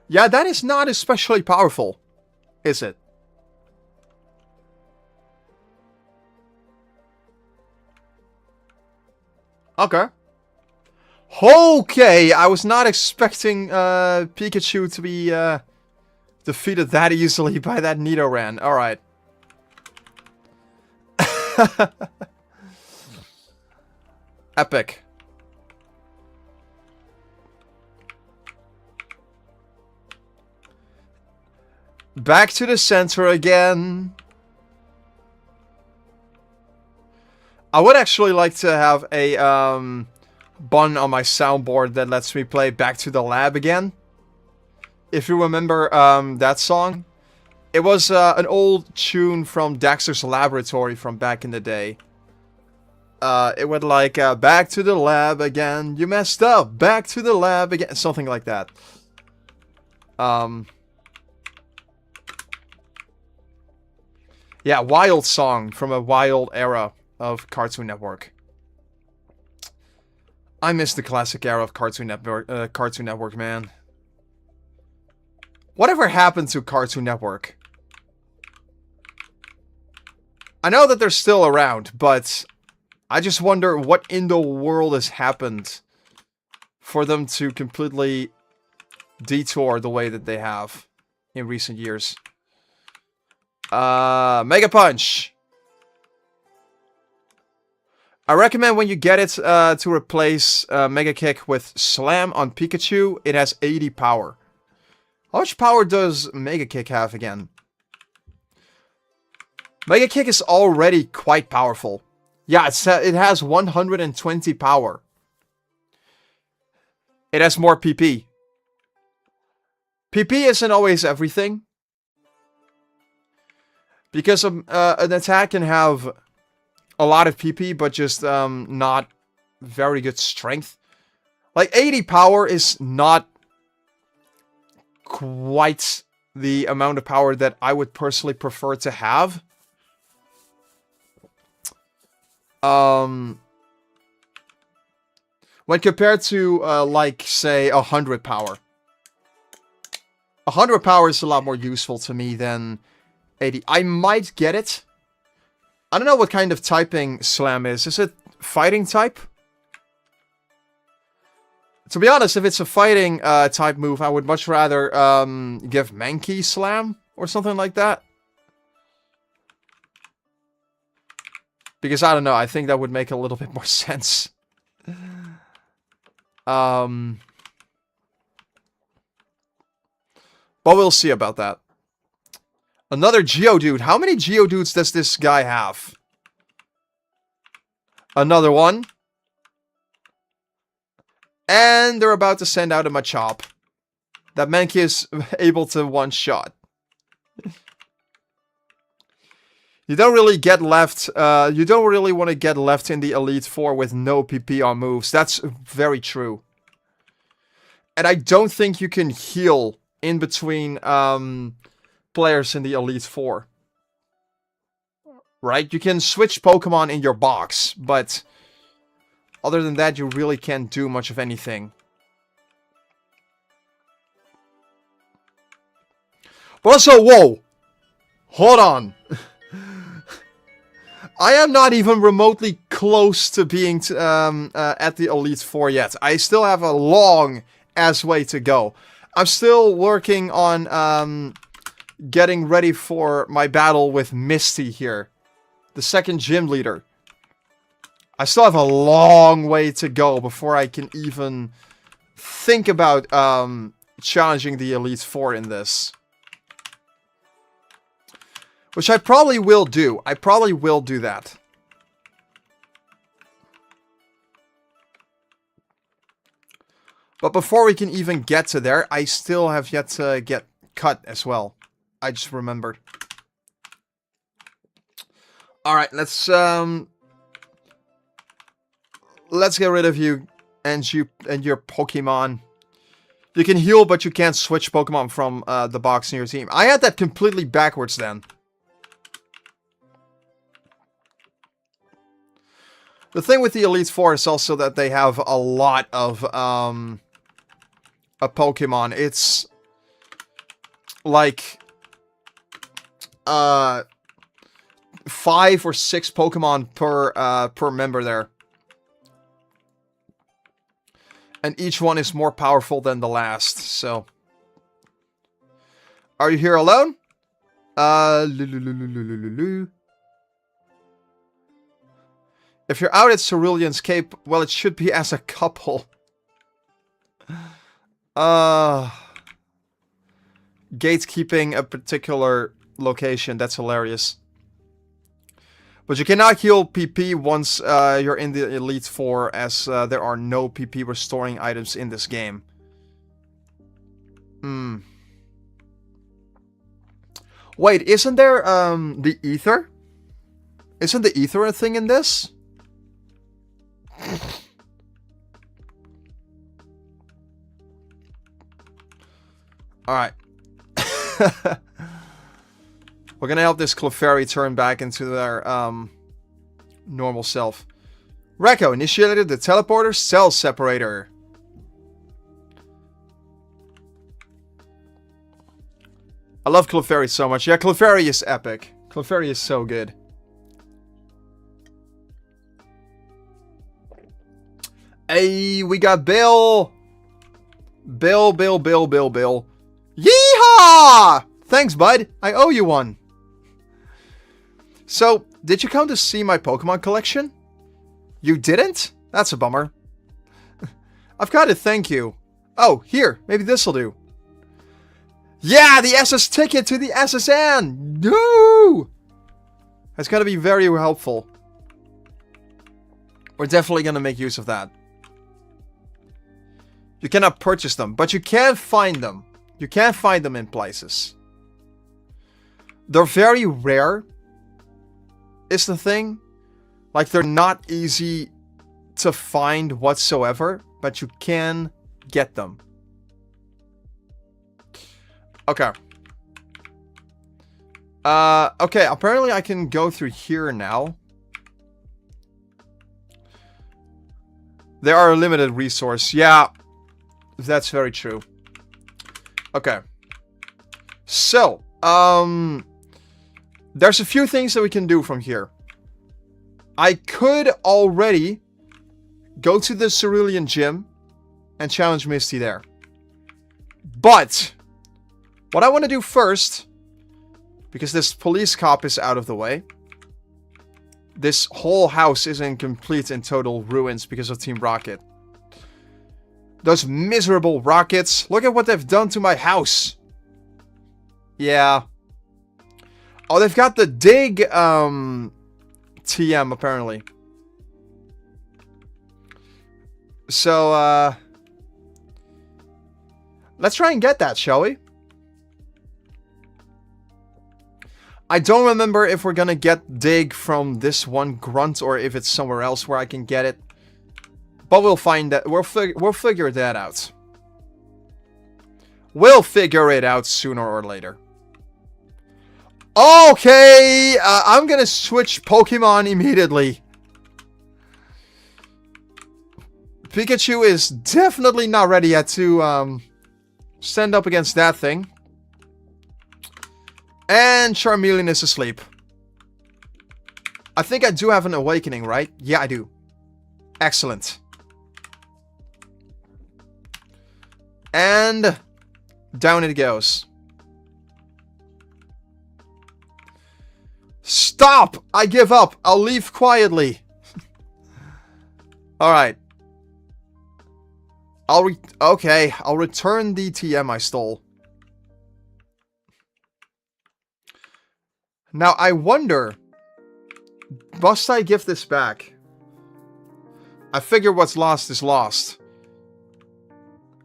Yeah, that is not especially powerful, is it? Okay. Okay, I was not expecting Pikachu to be defeated that easily by that Nidoran. Alright. Epic. Back to the center again. I would actually like to have a button on my soundboard that lets me play Back to the Lab again. If you remember that song. It was an old tune from Dexter's Laboratory from back in the day. it would like, back to the lab again. You messed up. Back to the lab again. Something like that. Yeah, wild song from a wild era of Cartoon Network. I miss the classic era of Cartoon Network, man. Whatever happened to Cartoon Network? I know that they're still around, but I just wonder what in the world has happened for them to completely detour the way that they have in recent years. Mega Punch. I recommend when you get it to replace Mega Kick with Slam on Pikachu. It has 80 power. How much power does Mega Kick have again? Mega Kick is already quite powerful. Yeah, it has 120 power. It has more PP. PP isn't always everything. Because an attack can have a lot of PP, but just not very good strength. Like 80 power is not quite the amount of power that I would personally prefer to have. When compared to, like, say, 100 power. 100 power is a lot more useful to me than 80. I might get it. I don't know what kind of typing Slam is. Is it fighting type? To be honest, if it's a fighting type move, I would much rather give Mankey Slam or something like that. Because I don't know, I think that would make a little bit more sense. But we'll see about that. Another Geodude. How many Geodudes does this guy have? Another one. And they're about to send out a Machop. That Mankey is able to one-shot. You don't really get left, you don't really want to get left in the Elite Four with no PP on moves. That's very true. And I don't think you can heal in between, players in the Elite Four. Right? You can switch Pokemon in your box, but other than that, you really can't do much of anything. But also, whoa! Hold on! I am not even remotely close to being at the Elite Four yet. I still have a long-ass way to go. I'm still working on getting ready for my battle with Misty here. The second gym leader. I still have a long way to go before I can even think about challenging the Elite Four in this. Which I probably will do. I probably will do that. But before we can even get to there, I still have yet to get cut as well. I just remembered. Alright, let's get rid of you and your Pokemon. You can heal, but you can't switch Pokemon from the box in your team. I had that completely backwards then. The thing with the Elite Four is also that they have a lot of a Pokemon. It's like 5 or 6 Pokemon per member there. And each one is more powerful than the last, so. Are you here alone? If you're out at Cerulean's Cape, well, it should be as a couple. Gatekeeping a particular location, that's hilarious. But you cannot heal PP once you're in the Elite Four, as there are no PP restoring items in this game. Wait, isn't there the Ether? Isn't the Ether a thing in this? Alright. We're gonna help this Clefairy turn back into their normal self. Rekko initiated the teleporter cell separator. I love Clefairy so much. Yeah, Clefairy is epic. Clefairy is so good. Hey, we got Bill. Bill. Yeehaw! Thanks, bud. I owe you one. So, did you come to see my Pokemon collection? You didn't? That's a bummer. I've got to thank you. Oh, here. Maybe this'll do. Yeah, the SS ticket to the SSN! No! That's gotta be very helpful. We're definitely gonna make use of that. You cannot purchase them, but you can find them. You can find them in places. They're very rare, is the thing. Like, they're not easy to find whatsoever, but you can get them. Okay. Okay, apparently I can go through here now. There are a limited resource. Yeah, that's very true. Okay. So, there's a few things that we can do from here. I could already go to the Cerulean Gym and challenge Misty there. But what I want to do first, because this police cop is out of the way. This whole house is in complete and total ruins because of Team Rocket. Those miserable Rockets. Look at what they've done to my house. Yeah. Oh, they've got the dig TM apparently. So, let's try and get that, shall we? I don't remember if we're gonna get dig from this one grunt or if it's somewhere else where I can get it. But we'll find that. We'll figure that out. We'll figure it out sooner or later. Okay, I'm gonna switch Pokemon immediately. Pikachu is definitely not ready yet to stand up against that thing. And Charmeleon is asleep. I think I do have an awakening, right? Yeah, I do. Excellent. And down it goes. Stop! I give up. I'll leave quietly. Alright. Okay, I'll return the TM I stole. Now, I wonder, must I give this back? I figure what's lost is lost.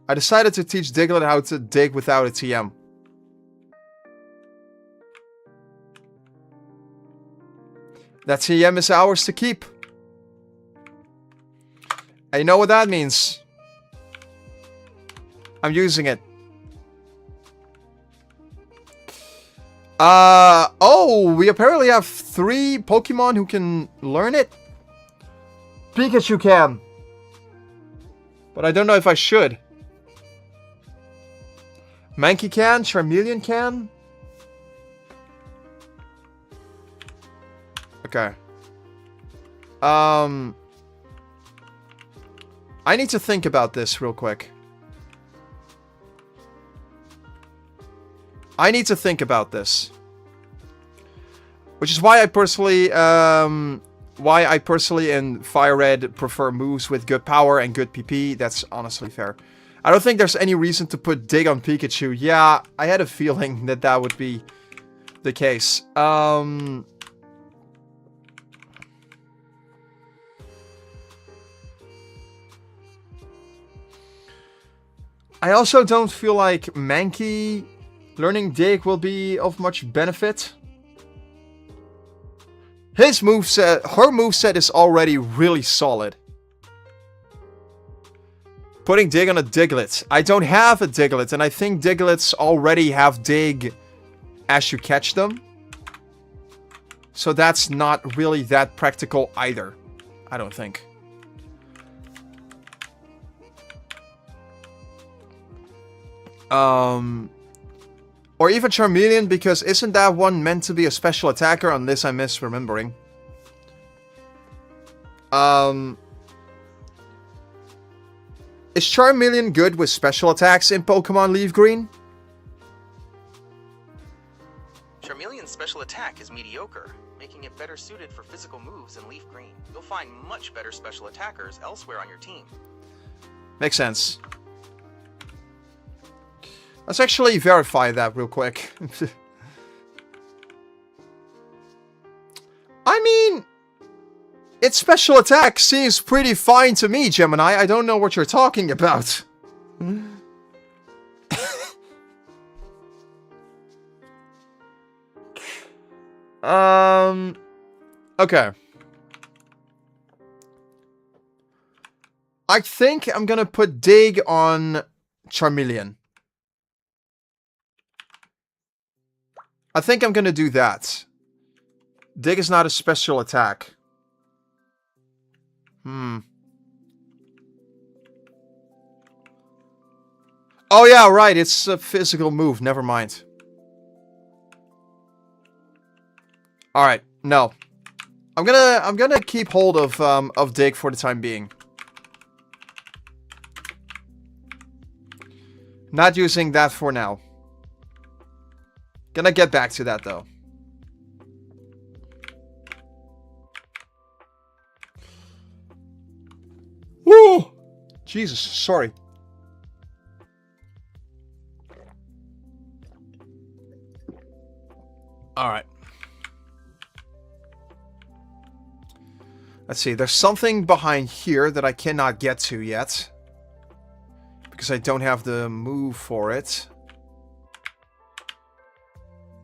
I decided to teach Diglett how to dig without a TM. That TM is ours to keep. And you know what that means? I'm using it. Oh, we apparently have 3 Pokemon who can learn it. Pikachu can. But I don't know if I should. Mankey can, Charmeleon can. Okay. I need to think about this real quick. I need to think about this. Which is why I personally in Fire Red prefer moves with good power and good PP. That's honestly fair. I don't think there's any reason to put Dig on Pikachu. Yeah, I had a feeling that that would be the case. I also don't feel like Mankey learning Dig will be of much benefit. His moveset, her moveset is already really solid. Putting dig on a Diglett. I don't have a Diglett, and I think Diglets already have dig as you catch them. So that's not really that practical either. I don't think. Or even Charmeleon, because isn't that one meant to be a special attacker, unless I'm misremembering? Is Charmeleon good with special attacks in Pokemon LeafGreen? Charmeleon's special attack is mediocre, making it better suited for physical moves in LeafGreen. You'll find much better special attackers elsewhere on your team. Makes sense. Let's actually verify that real quick. I mean, its special attack seems pretty fine to me, Gemini. I don't know what you're talking about. Okay. I think I'm gonna put dig on Charmeleon. I think I'm gonna do that. Dig is not a special attack. Oh yeah, right, it's a physical move, never mind. Alright, no. I'm gonna keep hold of dig for the time being. Not using that for now. Gonna get back to that though. Woo! Jesus, sorry. Alright. Let's see, there's something behind here that I cannot get to yet. Because I don't have the move for it.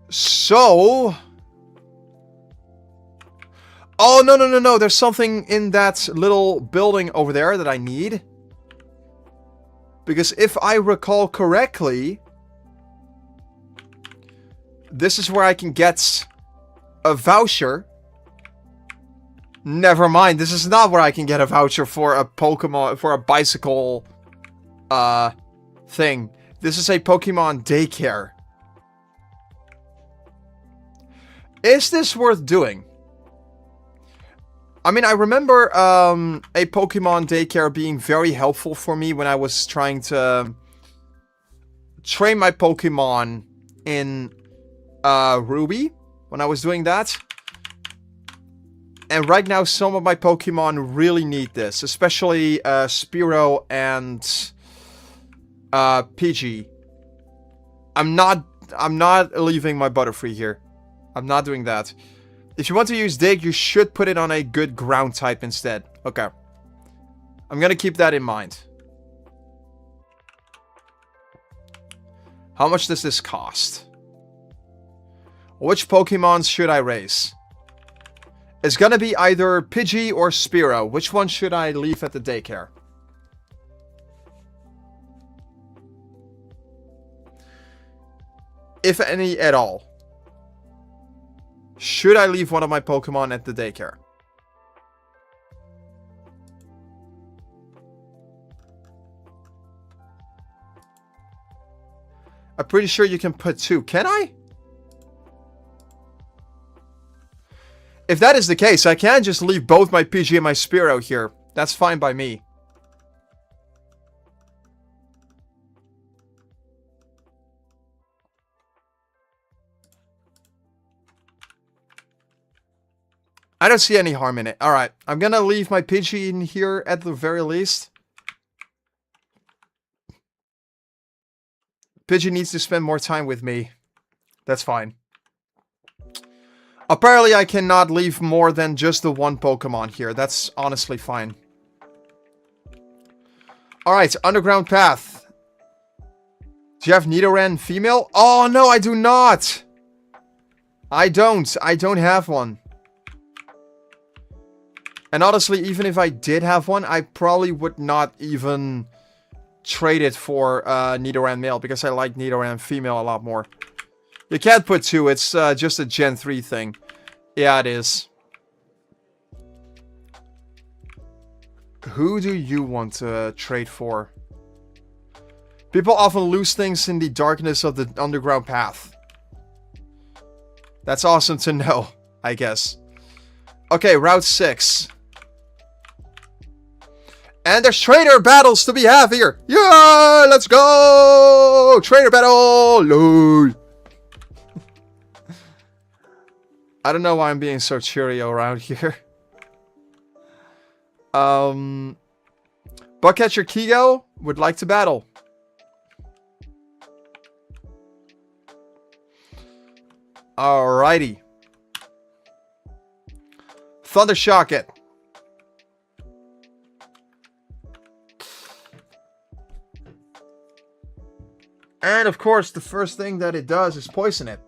So... Oh, no. There's something in that little building over there that I need. Because if I recall correctly... This is where I can get a voucher. Never mind, this is not where I can get a voucher for a Pokemon, for a bicycle, thing. This is a Pokemon daycare. Is this worth doing? I mean, I remember, a Pokemon daycare being very helpful for me when I was trying to train my Pokemon in, Ruby, when I was doing that. And right now, some of my Pokemon really need this. Especially, Spearow and, Pidgey. I'm not leaving my Butterfree here. I'm not doing that. If you want to use Dig, you should put it on a good ground type instead. Okay. I'm gonna keep that in mind. How much does this cost? Which Pokemon should I raise? It's gonna be either Pidgey or Spearow. Which one should I leave at the daycare? If any at all. Should I leave one of my Pokemon at the daycare? I'm pretty sure you can put 2. Can I? If that is the case, I can just leave both my Pidgey and my Spearow here. That's fine by me. I don't see any harm in it. Alright, I'm gonna leave my Pidgey in here at the very least. Pidgey needs to spend more time with me. That's fine. Apparently I cannot leave more than just the one Pokemon here. That's honestly fine. Alright, Underground Path. Do you have Nidoran female? Oh no, I do not! I don't have one. And honestly, even if I did have one, I probably would not even trade it for Nidoran male, because I like Nidoran female a lot more. You can't put 2, it's just a Gen 3 thing. Yeah, it is. Who do you want to trade for? People often lose things in the darkness of the underground path. That's awesome to know, I guess. Okay, Route 6. And there's trader battles to be had here. Yeah, let's go! Trader battle! Lol. I don't know why I'm being so cheerio around here. Bugcatcher Kigo would like to battle. Alrighty. Thundershock it. And of course, the first thing that it does is poison it.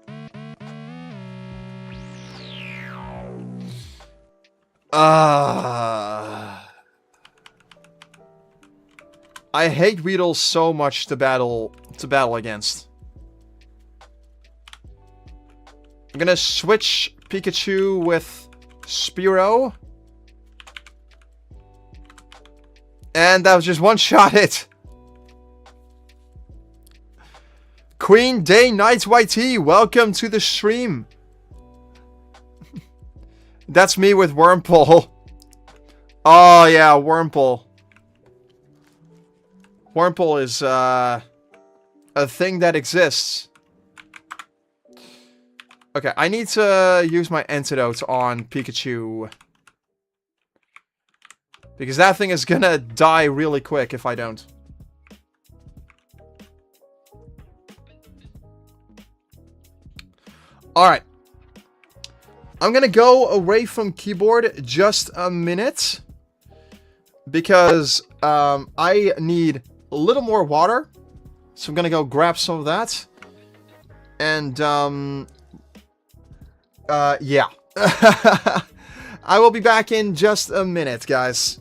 I hate Weedle so much to battle against. I'm gonna switch Pikachu with Spearow. And that was just one-shot hit. Queen Day Night YT, welcome to the stream. That's me with Wurmple. Oh yeah, Wurmple. Wurmple is a thing that exists. Okay, I need to use my antidote on Pikachu. Because that thing is gonna die really quick if I don't. Alright. I'm gonna go away from keyboard just a minute. Because I need a little more water. So I'm gonna go grab some of that. And yeah. I will be back in just a minute, guys.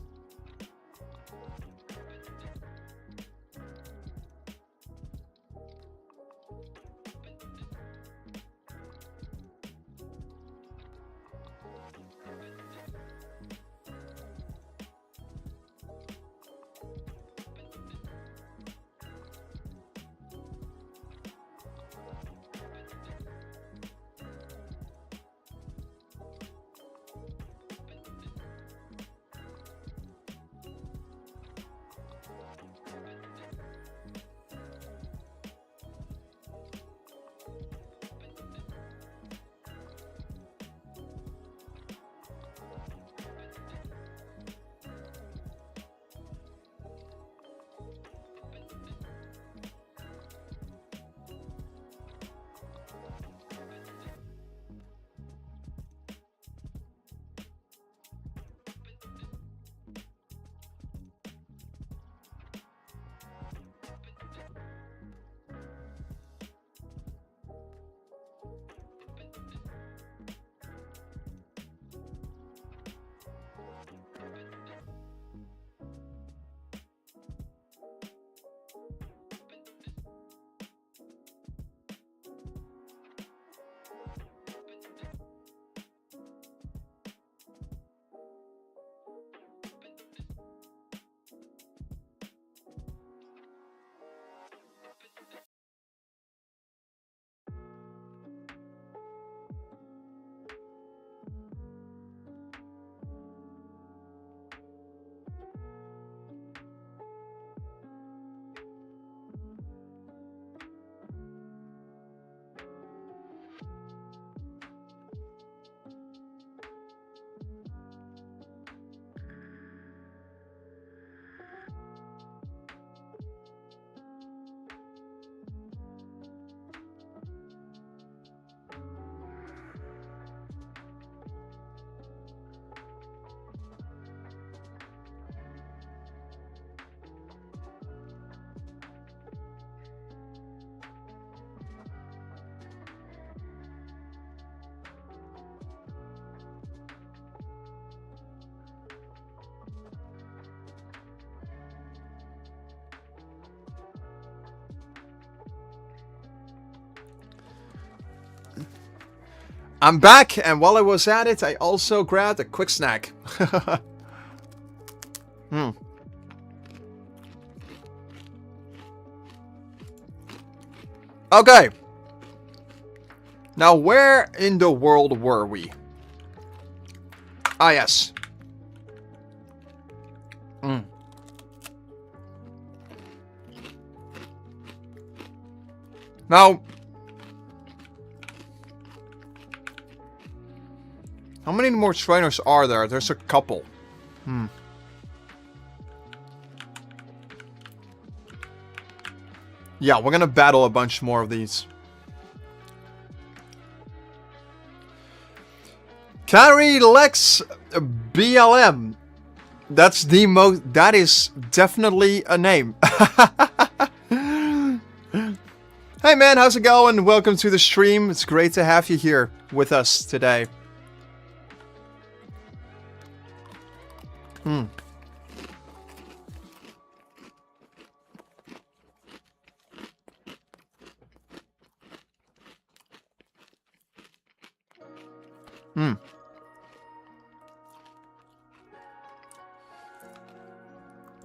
I'm back, and while I was at it, I also grabbed a quick snack. Okay. Now, where in the world were we? Ah, yes. Now, how many more trainers are there? There's a couple. Yeah, we're gonna battle a bunch more of these. Carry Lex BLM. That's the most. That is definitely a name. Hey man, how's it going? Welcome to the stream. It's great to have you here with us today.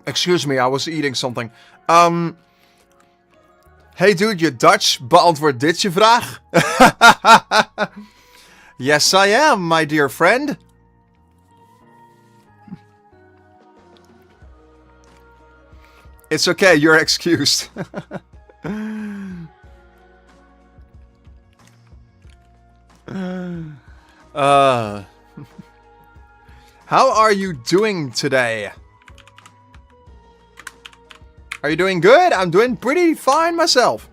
Excuse me, I was eating something. Hey dude, je Dutch, beantwoord dit je vraag? Yes, I am, my dear friend. It's okay, you're excused. How are you doing today? Are you doing good? I'm doing pretty fine myself.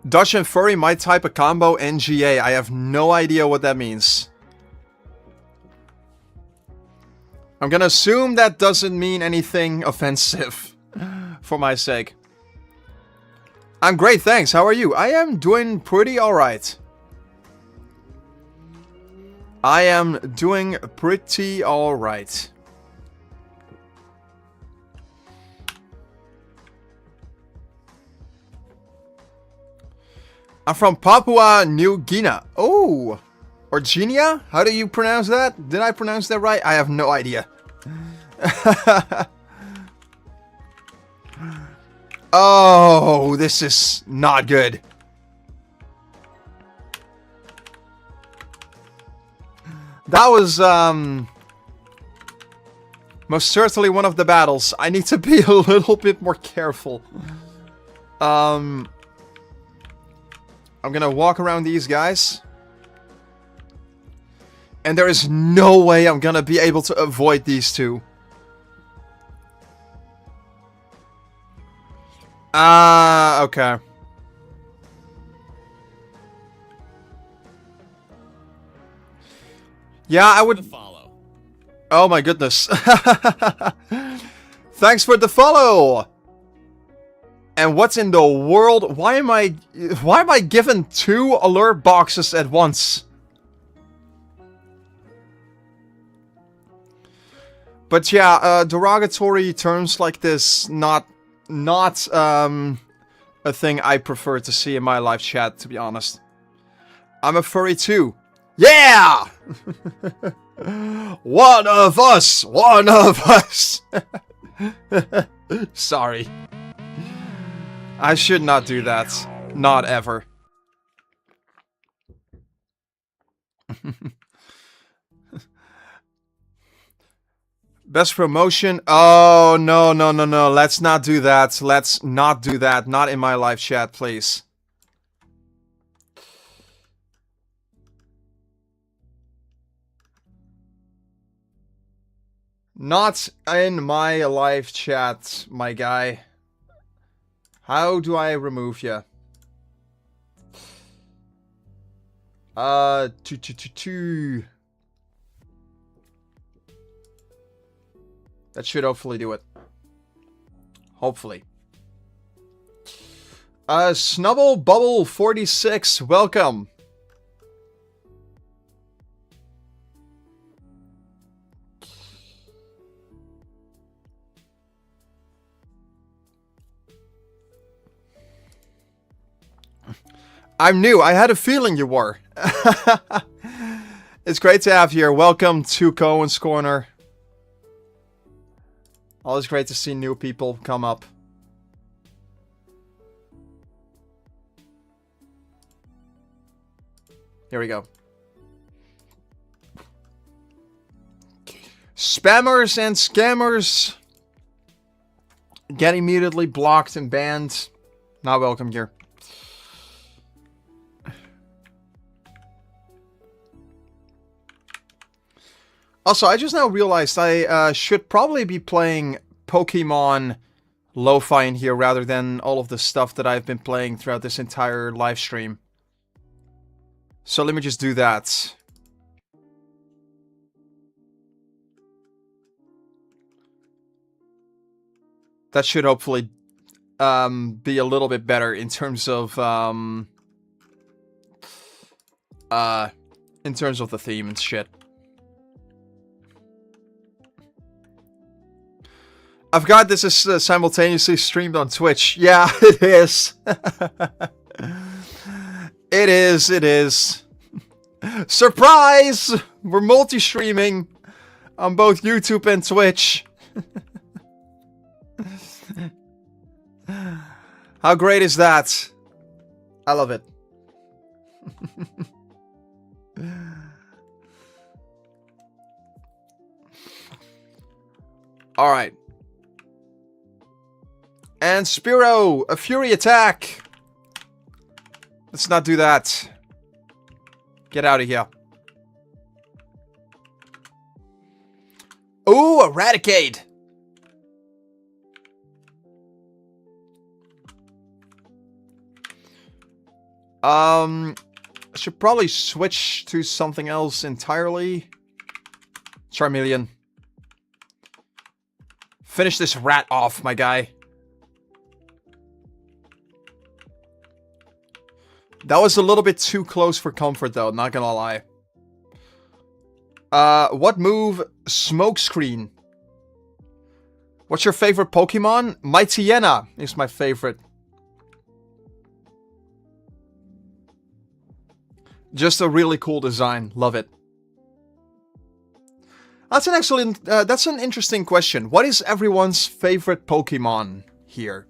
Dutch and furry might type a combo NGA. I have no idea what that means. I'm gonna assume that doesn't mean anything offensive. For my sake. I'm great, thanks. How are you? I am doing pretty alright. I am doing pretty alright. I'm from Papua New Guinea. Oh! Or Guinea? How do you pronounce that? Did I pronounce that right? I have no idea. Oh, this is not good. That was, most certainly one of the battles. I need to be a little bit more careful. I'm gonna walk around these guys. And there is no way I'm gonna be able to avoid these two. Okay. Yeah, I would follow. Oh my goodness. Thanks for the follow. And what's in the world? Why am I given 2 alert boxes at once? But yeah, derogatory terms like this not a thing I prefer to see in my live chat, to be honest. I'm a furry too. Yeah! One of us! One of us! Sorry. I should not do that. Not ever. Best promotion? Oh, no, no, no, no. Let's not do that. Let's not do that. Not in my live chat, please. Not in my live chat, my guy. How do I remove you? That should hopefully do it. Hopefully. Snubble Bubble 46, welcome. I'm new. I had a feeling you were. It's great to have you here. Welcome to Koen's Corner. Always great to see new people come up. Here we go. Spammers and scammers get immediately blocked and banned. Not welcome here. Also, I just now realized I should probably be playing Pokemon Lo-Fi in here rather than all of the stuff that I've been playing throughout this entire live stream. So let me just do that. That should hopefully be a little bit better in terms of the theme and shit. I've got this is simultaneously streamed on Twitch. Yeah, it is. It is. Surprise! We're multi-streaming on both YouTube and Twitch. How great is that? I love it. Alright. And Spiro, a Fury attack. Let's not do that. Get out of here. Ooh, Eradicate. I should probably switch to something else entirely. Charmeleon. Finish this rat off, my guy. That was a little bit too close for comfort, though, not gonna lie. What move? Smokescreen. What's your favorite Pokemon? Mightyena is my favorite. Just a really cool design. Love it. That's an excellent... that's an interesting question. What is everyone's favorite Pokemon here?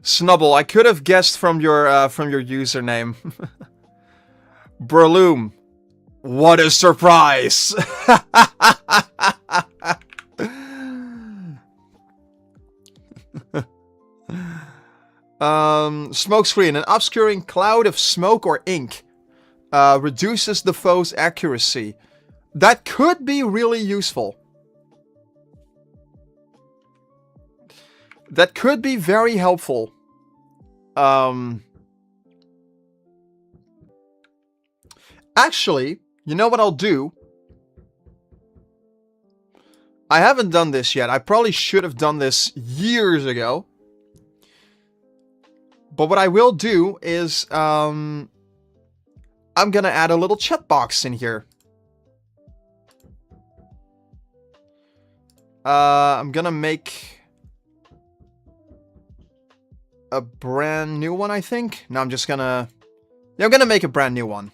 Snubble, I could have guessed from your username. Breloom. What a surprise! Smokescreen, an obscuring cloud of smoke or ink. Reduces the foe's accuracy. That could be really useful. That could be very helpful. Actually, you know what I'll do? I haven't done this yet. I probably should have done this years ago. But what I will do is, I'm gonna add a little chat box in here. I'm gonna make a brand new one, I think. No, I'm just gonna... Yeah, I'm gonna make a brand new one.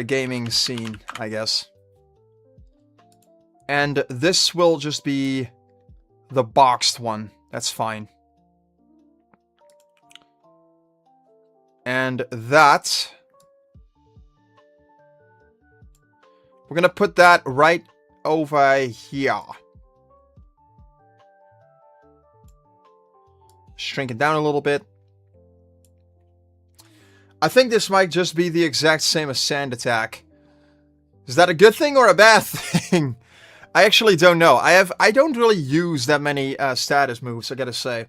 Gaming scene, I guess. And this will just be the boxed one. That's fine. And that... We're gonna put that right over here. Shrink it down a little bit. I think this might just be the exact same as Sand Attack. Is that a good thing or a bad thing? I actually don't know. I don't really use that many status moves, I gotta say.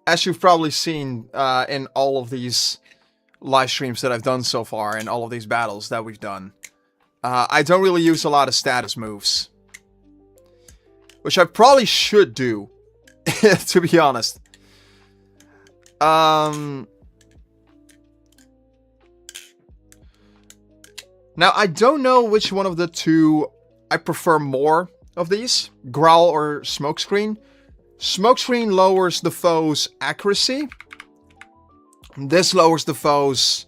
As you've probably seen in all of these live streams that I've done so far, and all of these battles that we've done. I don't really use a lot of status moves. Which I probably should do, to be honest. Now, I don't know which one of the two I prefer more of these. Growl or Smokescreen. Smokescreen lowers the foe's accuracy. This lowers the foe's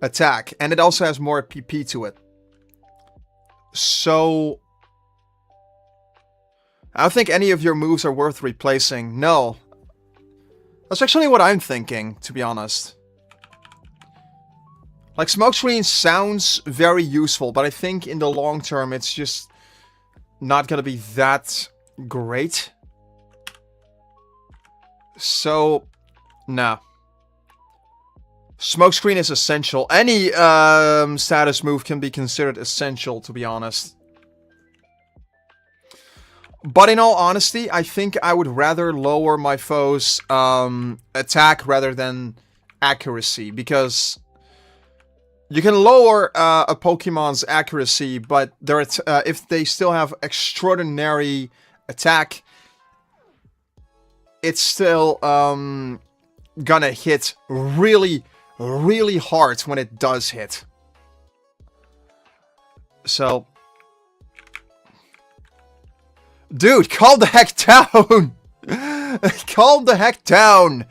attack. And it also has more PP to it. So... I don't think any of your moves are worth replacing. No. That's actually what I'm thinking, to be honest. Like, Smokescreen sounds very useful, but I think in the long term it's just not gonna be that great. So, nah. Smokescreen is essential. Any status move can be considered essential, to be honest. But in all honesty, I think I would rather lower my foe's attack rather than accuracy, because you can lower a Pokemon's accuracy, but if they still have extraordinary attack, it's still gonna hit really, really hard when it does hit. So... Dude, calm the heck down! Calm the heck down!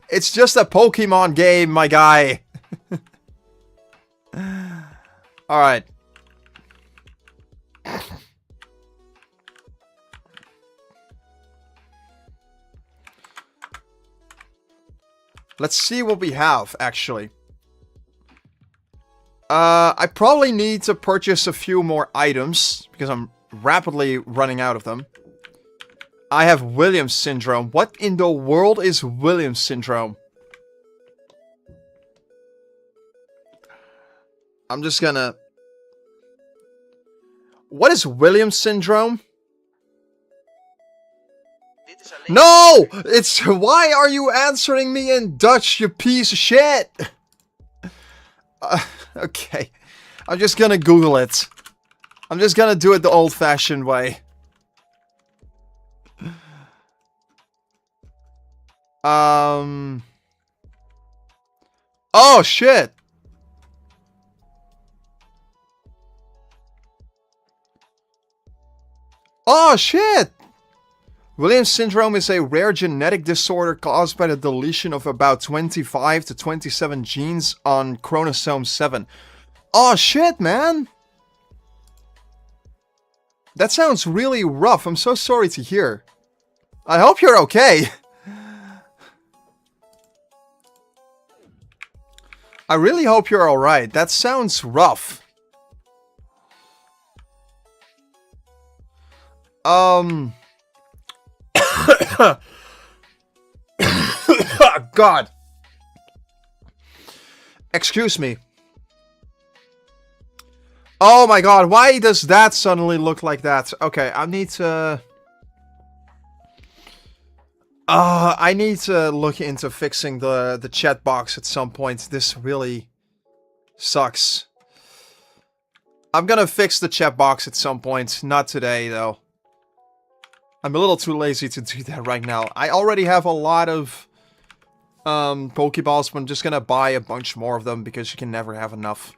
It's just a Pokemon game, my guy. Alright. Let's see what we have, actually. I probably need to purchase a few more items, because I'm rapidly running out of them. I have Williams syndrome. What in the world is Williams syndrome? I'm just gonna... What is Williams syndrome? No! It's... Why are you answering me in Dutch, you piece of shit? Okay. I'm just gonna Google it. I'm just gonna do it the old-fashioned way. Oh, shit! Oh, shit! Williams syndrome is a rare genetic disorder caused by the deletion of about 25 to 27 genes on chromosome 7. Oh, shit, man! That sounds really rough. I'm so sorry to hear. I hope you're okay. I really hope you're alright. That sounds rough. God. Excuse me. Oh my god, why does that suddenly look like that? Okay, I need to look into fixing the chat box at some point. This really sucks. I'm gonna fix the chat box at some point. Not today, though. I'm a little too lazy to do that right now. I already have a lot of Pokeballs, but I'm just gonna buy a bunch more of them because you can never have enough.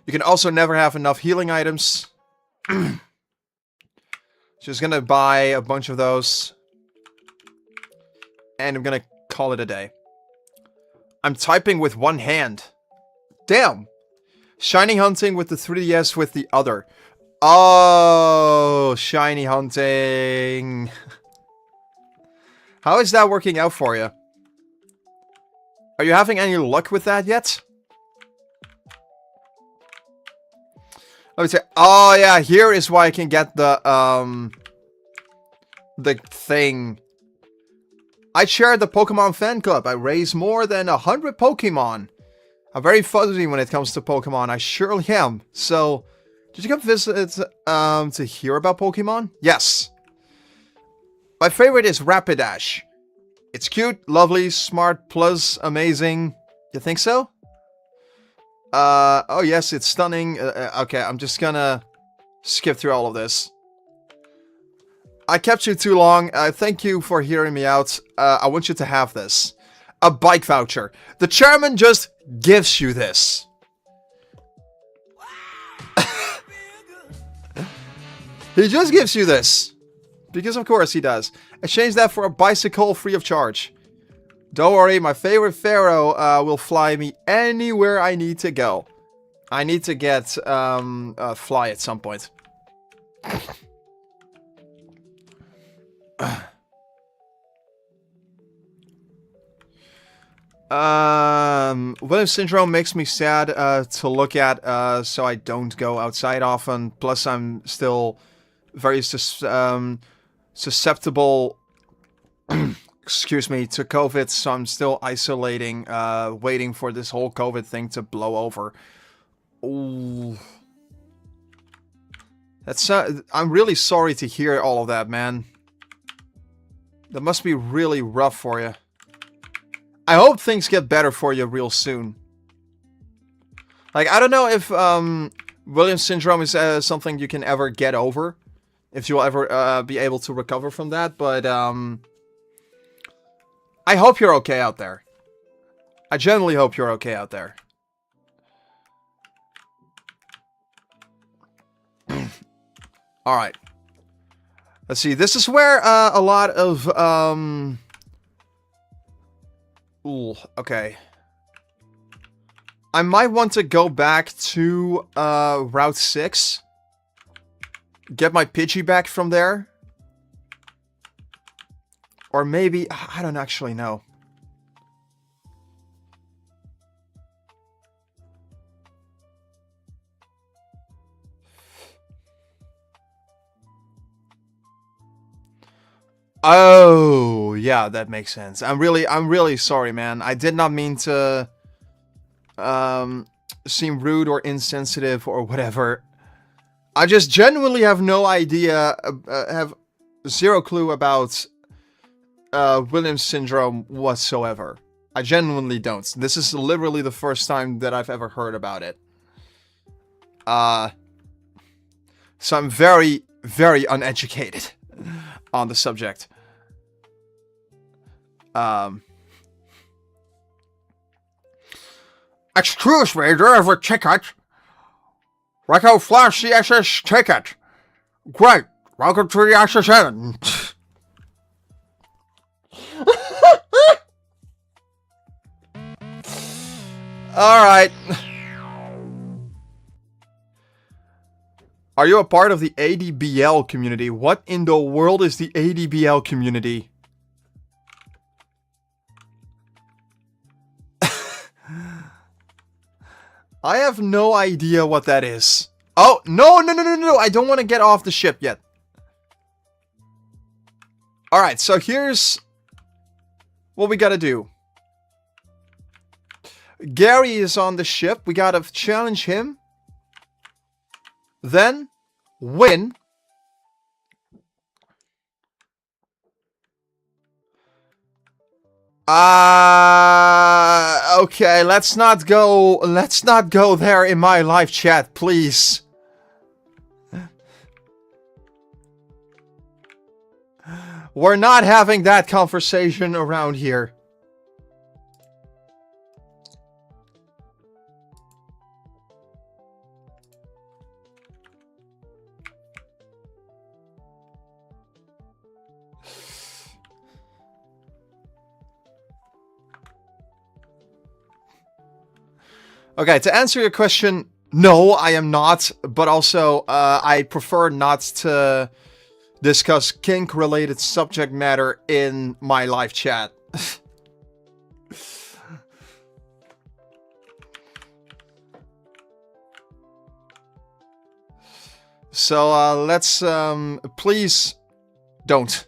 You can also never have enough healing items. Just gonna buy a bunch of those. And I'm gonna call it a day. I'm typing with one hand. Damn. Shiny hunting with the 3DS with the other. Oh, shiny hunting. How is that working out for you? Are you having any luck with that yet? Let me say, oh yeah, here is why I can get the thing. I shared the Pokemon fan club. I raised more than 100 Pokemon. I'm very fuzzy when it comes to Pokemon. I surely am. So, did you come visit to hear about Pokemon? Yes. My favorite is Rapidash. It's cute, lovely, smart, plus amazing. You think so? Oh yes, it's stunning. Okay, I'm just gonna skip through all of this. I kept you too long. Thank you for hearing me out. I want you to have this. A bike voucher. The chairman just gives you this. He just gives you this. Because of course he does. Exchange that for a bicycle free of charge. Don't worry, my favorite pharaoh will fly me anywhere I need to go. I need to get fly at some point. Williams syndrome makes me sad to look at, so I don't go outside often. Plus, I'm still very susceptible, excuse me, to COVID, so I'm still isolating, waiting for this whole COVID thing to blow over. Ooh. That's I'm really sorry to hear all of that, man. That must be really rough for you. I hope things get better for you real soon. Like, I don't know if Williams syndrome is something you can ever get over. If you'll ever be able to recover from that, but I hope you're okay out there. I genuinely hope you're okay out there. Alright. Let's see, this is where a lot of, ooh, okay. I might want to go back to, Route 6. Get my Pidgey back from there. Or maybe, I don't actually know. Oh, yeah, that makes sense. I'm really sorry, man. I did not mean to seem rude or insensitive or whatever. I just genuinely have no idea, have zero clue about Williams syndrome whatsoever. I genuinely don't. This is literally the first time that I've ever heard about it. So I'm very, very uneducated on the subject. Excuse me, do you have a ticket? Like a flash the SS ticket. Great, welcome to the SS7. Alright. Are you a part of the ADBL community? What in the world is the ADBL community? I have no idea what that is. Oh, no, I don't want to get off the ship yet. Alright, so here's what we gotta do. Gary is on the ship. We gotta challenge him. Then, win. Okay, let's not go there in my live chat, please. We're not having that conversation around here. Okay, to answer your question, no, I am not. But also, I prefer not to discuss kink-related subject matter in my live chat. So, let's, please don't.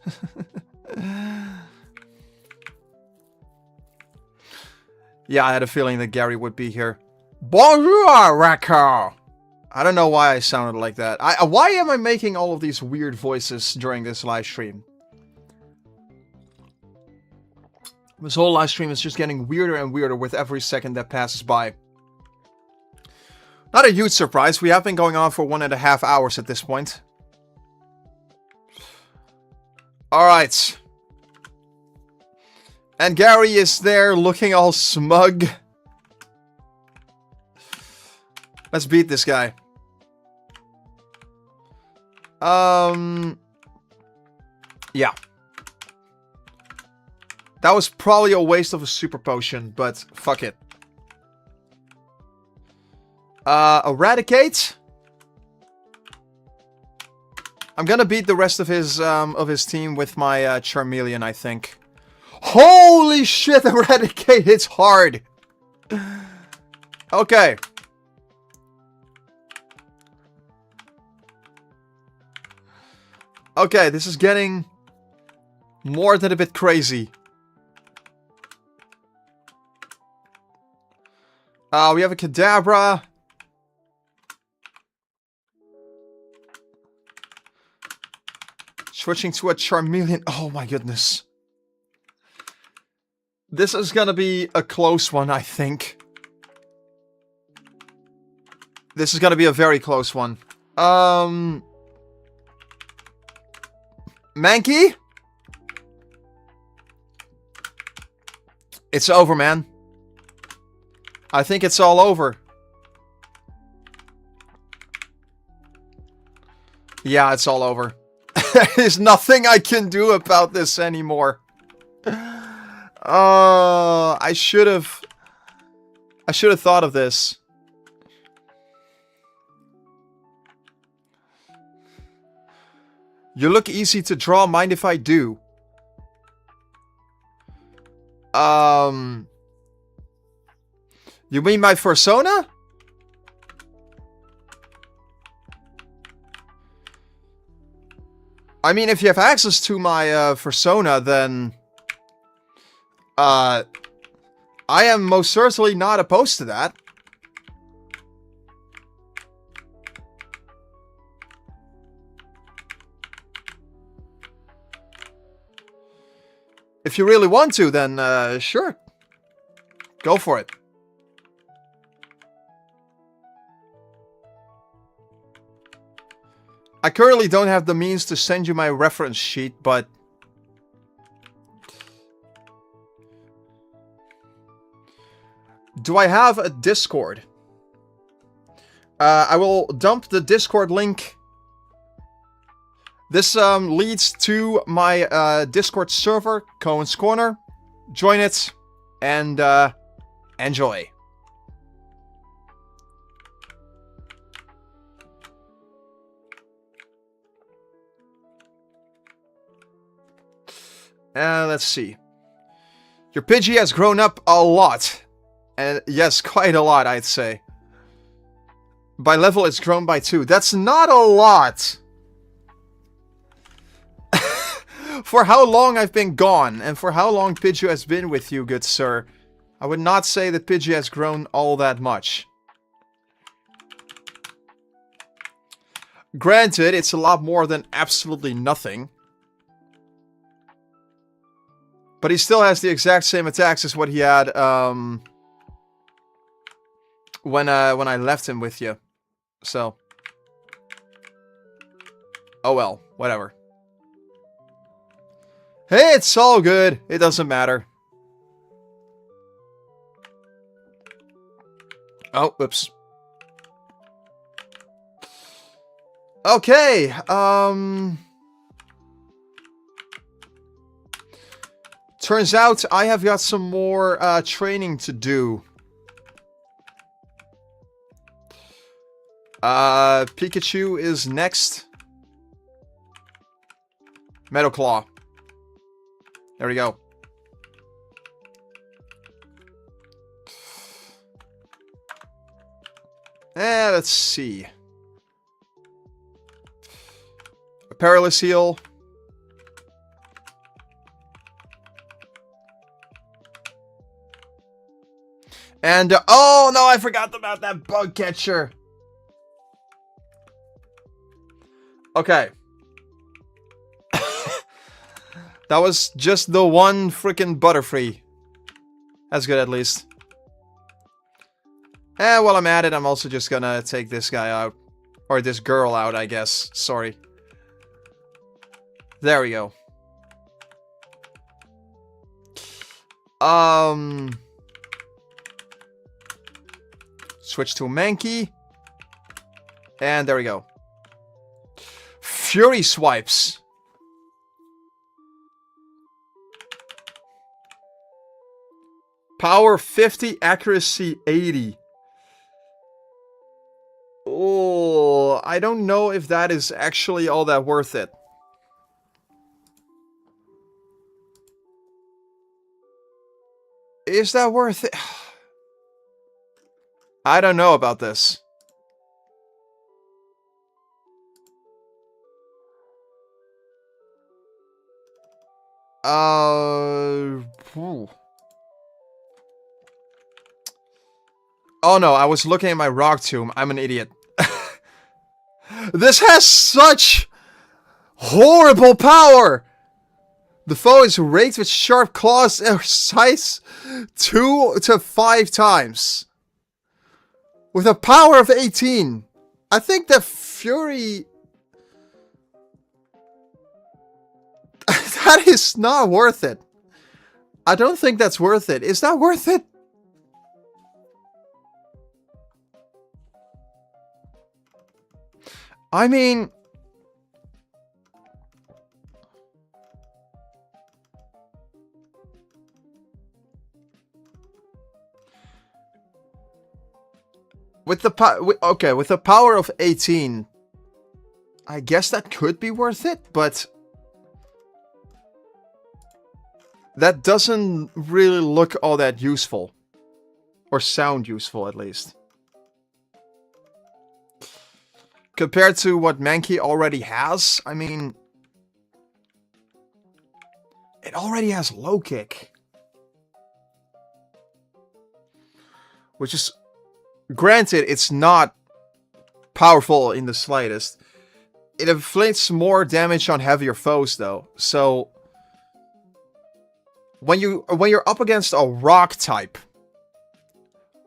Yeah, I had a feeling that Gary would be here. Bonjour, Racco! I don't know why I sounded like that. Why am I making all of these weird voices during this live stream? This whole live stream is just getting weirder and weirder with every second that passes by. Not a huge surprise. We have been going on for 1.5 hours at this point. Alright. And Gary is there looking all smug. Let's beat this guy. Yeah. That was probably a waste of a super potion, but fuck it. Eradicate. I'm gonna beat the rest of his team with my Charmeleon, I think. Holy shit, Eradicate hits hard. Okay. Okay, this is getting more than a bit crazy. We have a Kadabra. Switching to a Charmeleon. Oh my goodness. This is gonna be a close one, I think. This is gonna be a very close one. Mankey? It's over, man. I think it's all over. Yeah, it's all over. There's nothing I can do about this anymore. I should have thought of this. You look easy to draw. Mind if I do? You mean my persona? I mean, if you have access to my persona, then I am most certainly not opposed to that. If you really want to, then sure. Go for it. I currently don't have the means to send you my reference sheet, but do I have a Discord? I will dump the Discord link. This leads to my Discord server, Koen's Corner. Join it and enjoy. Let's see. Your Pidgey has grown up a lot. And yes, quite a lot, I'd say. By level, it's grown by 2. That's not a lot. For how long I've been gone, and for how long Pidgey has been with you, good sir, I would not say that Pidgey has grown all that much. Granted, it's a lot more than absolutely nothing. But he still has the exact same attacks as what he had when I left him with you. So. Oh well, whatever. Hey, it's all good. It doesn't matter. Oh, whoops. Okay, turns out I have got some more training to do. Pikachu is next. Metal Claw. There we go. Let's see. A Perilous Heal. And, oh no, I forgot about that bug catcher. Okay. That was just the one freaking Butterfree. That's good at least. And while I'm at it, I'm also just gonna take this guy out. Or this girl out, I guess. Sorry. There we go. Switch to a Mankey. And there we go. Fury swipes. Power 50, accuracy 80. Oh, I don't know if that is actually all that worth it. Is that worth it? I don't know about this. Oh no, I was looking at my rock tomb. I'm an idiot. This has such horrible power! The foe is raked with sharp claws size 2 to 5 times. With a power of 18. I think the Fury... That is not worth it. I don't think that's worth it. Is that worth it? I mean... With the power of 18, I guess that could be worth it, but that doesn't really look all that useful. Or sound useful, at least. Compared to what Mankey already has, I mean... It already has low kick. Which is... Granted, it's not powerful in the slightest. It inflicts more damage on heavier foes, though. So... When you're up against a rock type...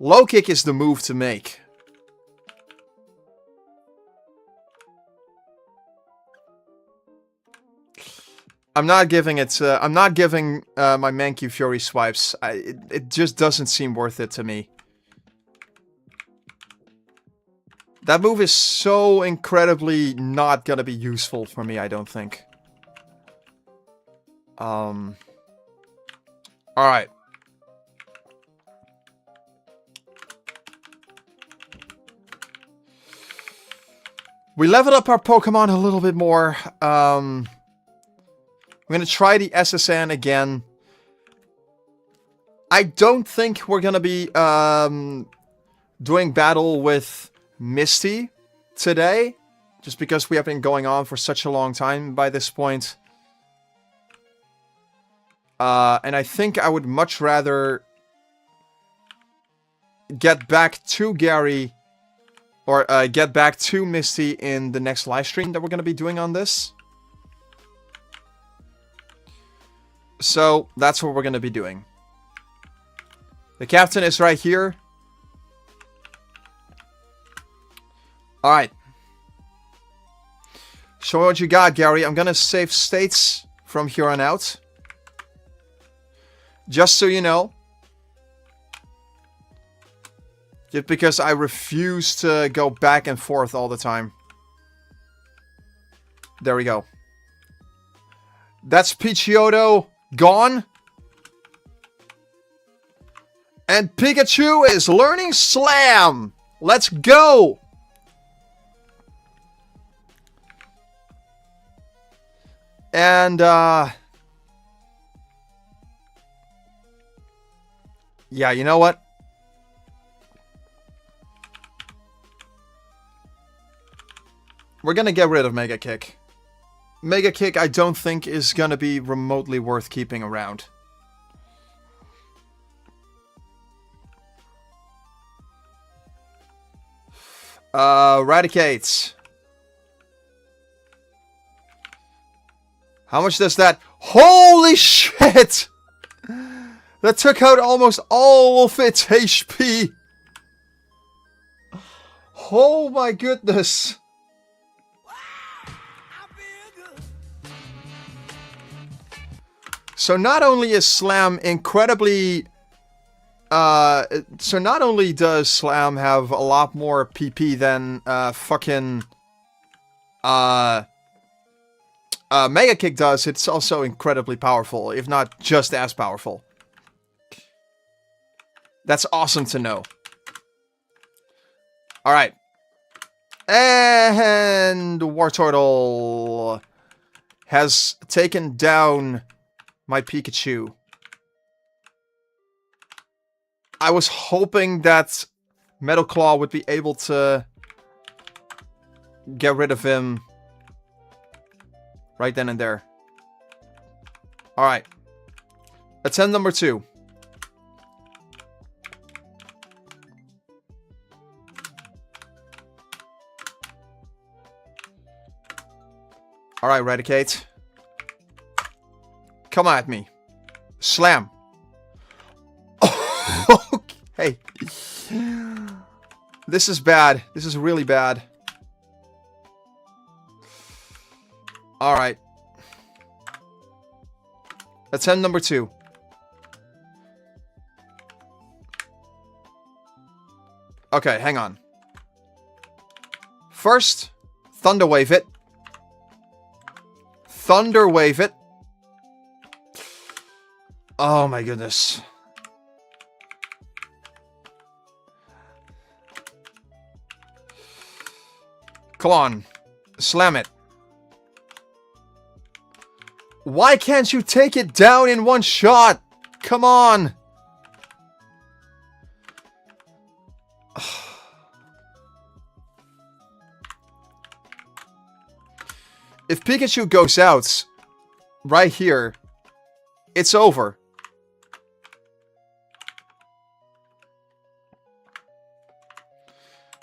Low kick is the move to make. I'm not giving it. I'm not giving my Mankey Fury swipes. It just doesn't seem worth it to me. That move is so incredibly not gonna be useful for me, I don't think. Alright. We leveled up our Pokemon a little bit more. I'm gonna try the SSN again. I don't think we're gonna be doing battle with Misty today, just because we have been going on for such a long time by this point. And I think I would much rather get back to Gary, or get back to Misty in the next live stream that we're going to be doing on this. So, that's what we're going to be doing. The captain is right here. Alright. Show me what you got, Gary. I'm going to save states from here on out. Just so you know. Just because I refuse to go back and forth all the time. There we go. That's Pidgeotto gone. And Pikachu is learning Slam. Let's go. And, yeah, you know what? We're gonna get rid of Mega Kick. Mega Kick, I don't think, is gonna be remotely worth keeping around. Eradicate. How much does that? Holy shit! That took out almost all of its HP. Oh my goodness. So not only is Slam incredibly... so not only does Slam have a lot more PP than fucking Mega Kick does, it's also incredibly powerful, if not just as powerful. That's awesome to know. Alright. And Wartortle has taken down my Pikachu. I was hoping that Metal Claw would be able to get rid of him right then and there. Alright. Attempt number 2. Alright, Eradicate. Come at me. Slam. Okay. This is bad. This is really bad. Alright. Attempt number 2. Okay, hang on. First, Thunder Wave it. Thunder Wave it. Oh my goodness. Come on. Slam it. Why can't you take it down in one shot? Come on. If Pikachu goes out right here, it's over.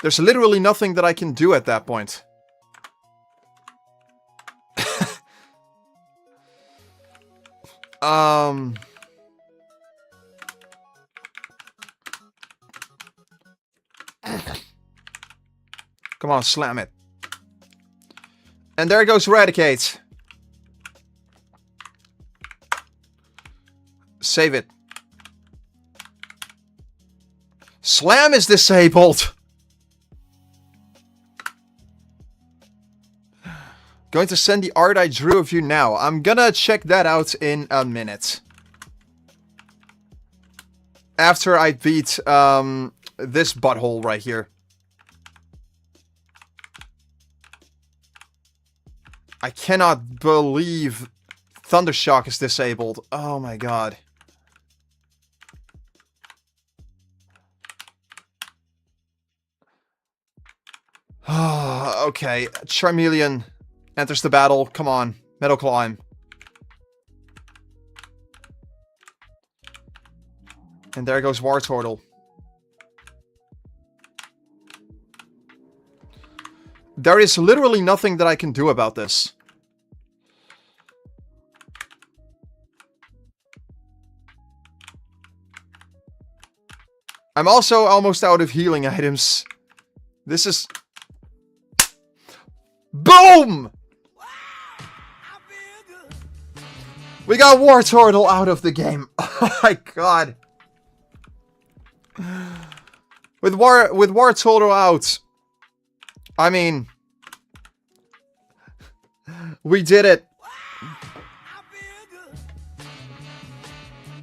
There's literally nothing that I can do at that point. Come on, slam it. And there goes Eradicate. Save it. Slam is disabled. Going to send the art I drew of you now. I'm gonna check that out in a minute. After I beat this butthole right here. I cannot believe Thundershock is disabled. Oh my god. Okay, Charmeleon enters the battle. Come on, Metal Claw him. And there goes Wartortle. There is literally nothing that I can do about this. I'm also almost out of healing items. This is... Boom! We got Wartortle out of the game. Oh my god. With Wartortle out... I mean... We did it.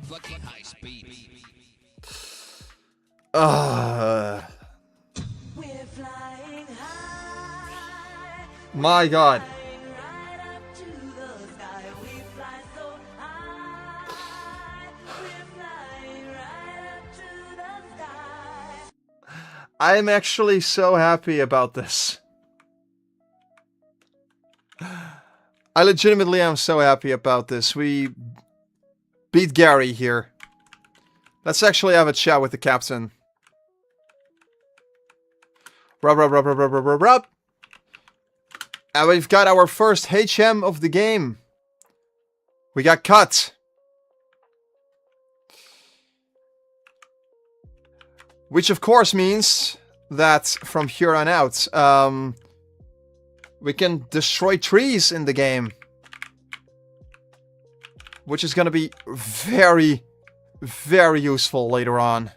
Fucking high speed. My god. I'm actually so happy about this. I legitimately am so happy about this. We beat Gary here. Let's actually have a chat with the captain. Rub. And we've got our first HM of the game. We got cut. Which of course means that from here on out, we can destroy trees in the game. which is going to be very, very useful later on.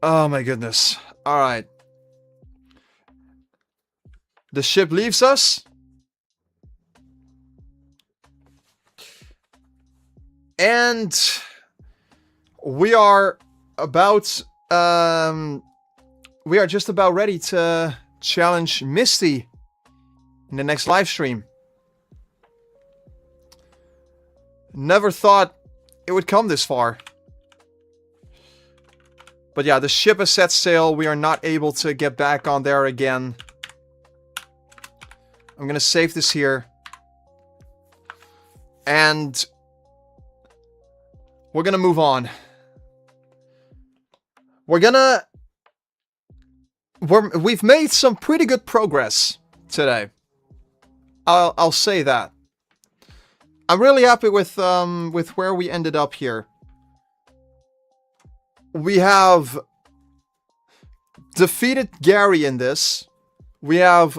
Oh my goodness. Alright. The ship leaves us. And we are about... we are just about ready to challenge Misty in the next live stream. Never thought it would come this far. But yeah, the ship has set sail. We are not able to get back on there again. I'm gonna save this here. And we're gonna move on. We've made some pretty good progress today. I'll say that. I'm really happy with where we ended up here. We have defeated Gary in this. We have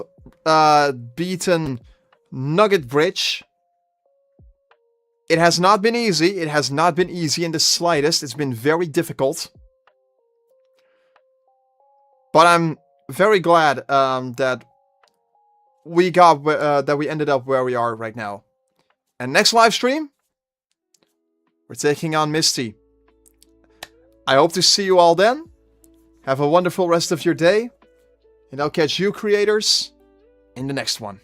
beaten Nugget Bridge. It has not been easy. It has not been easy in the slightest. It's been very difficult. But I'm very glad that we ended up where we are right now. And next live stream, we're taking on Misty. I hope to see you all then. Have a wonderful rest of your day. And I'll catch you creators in the next one.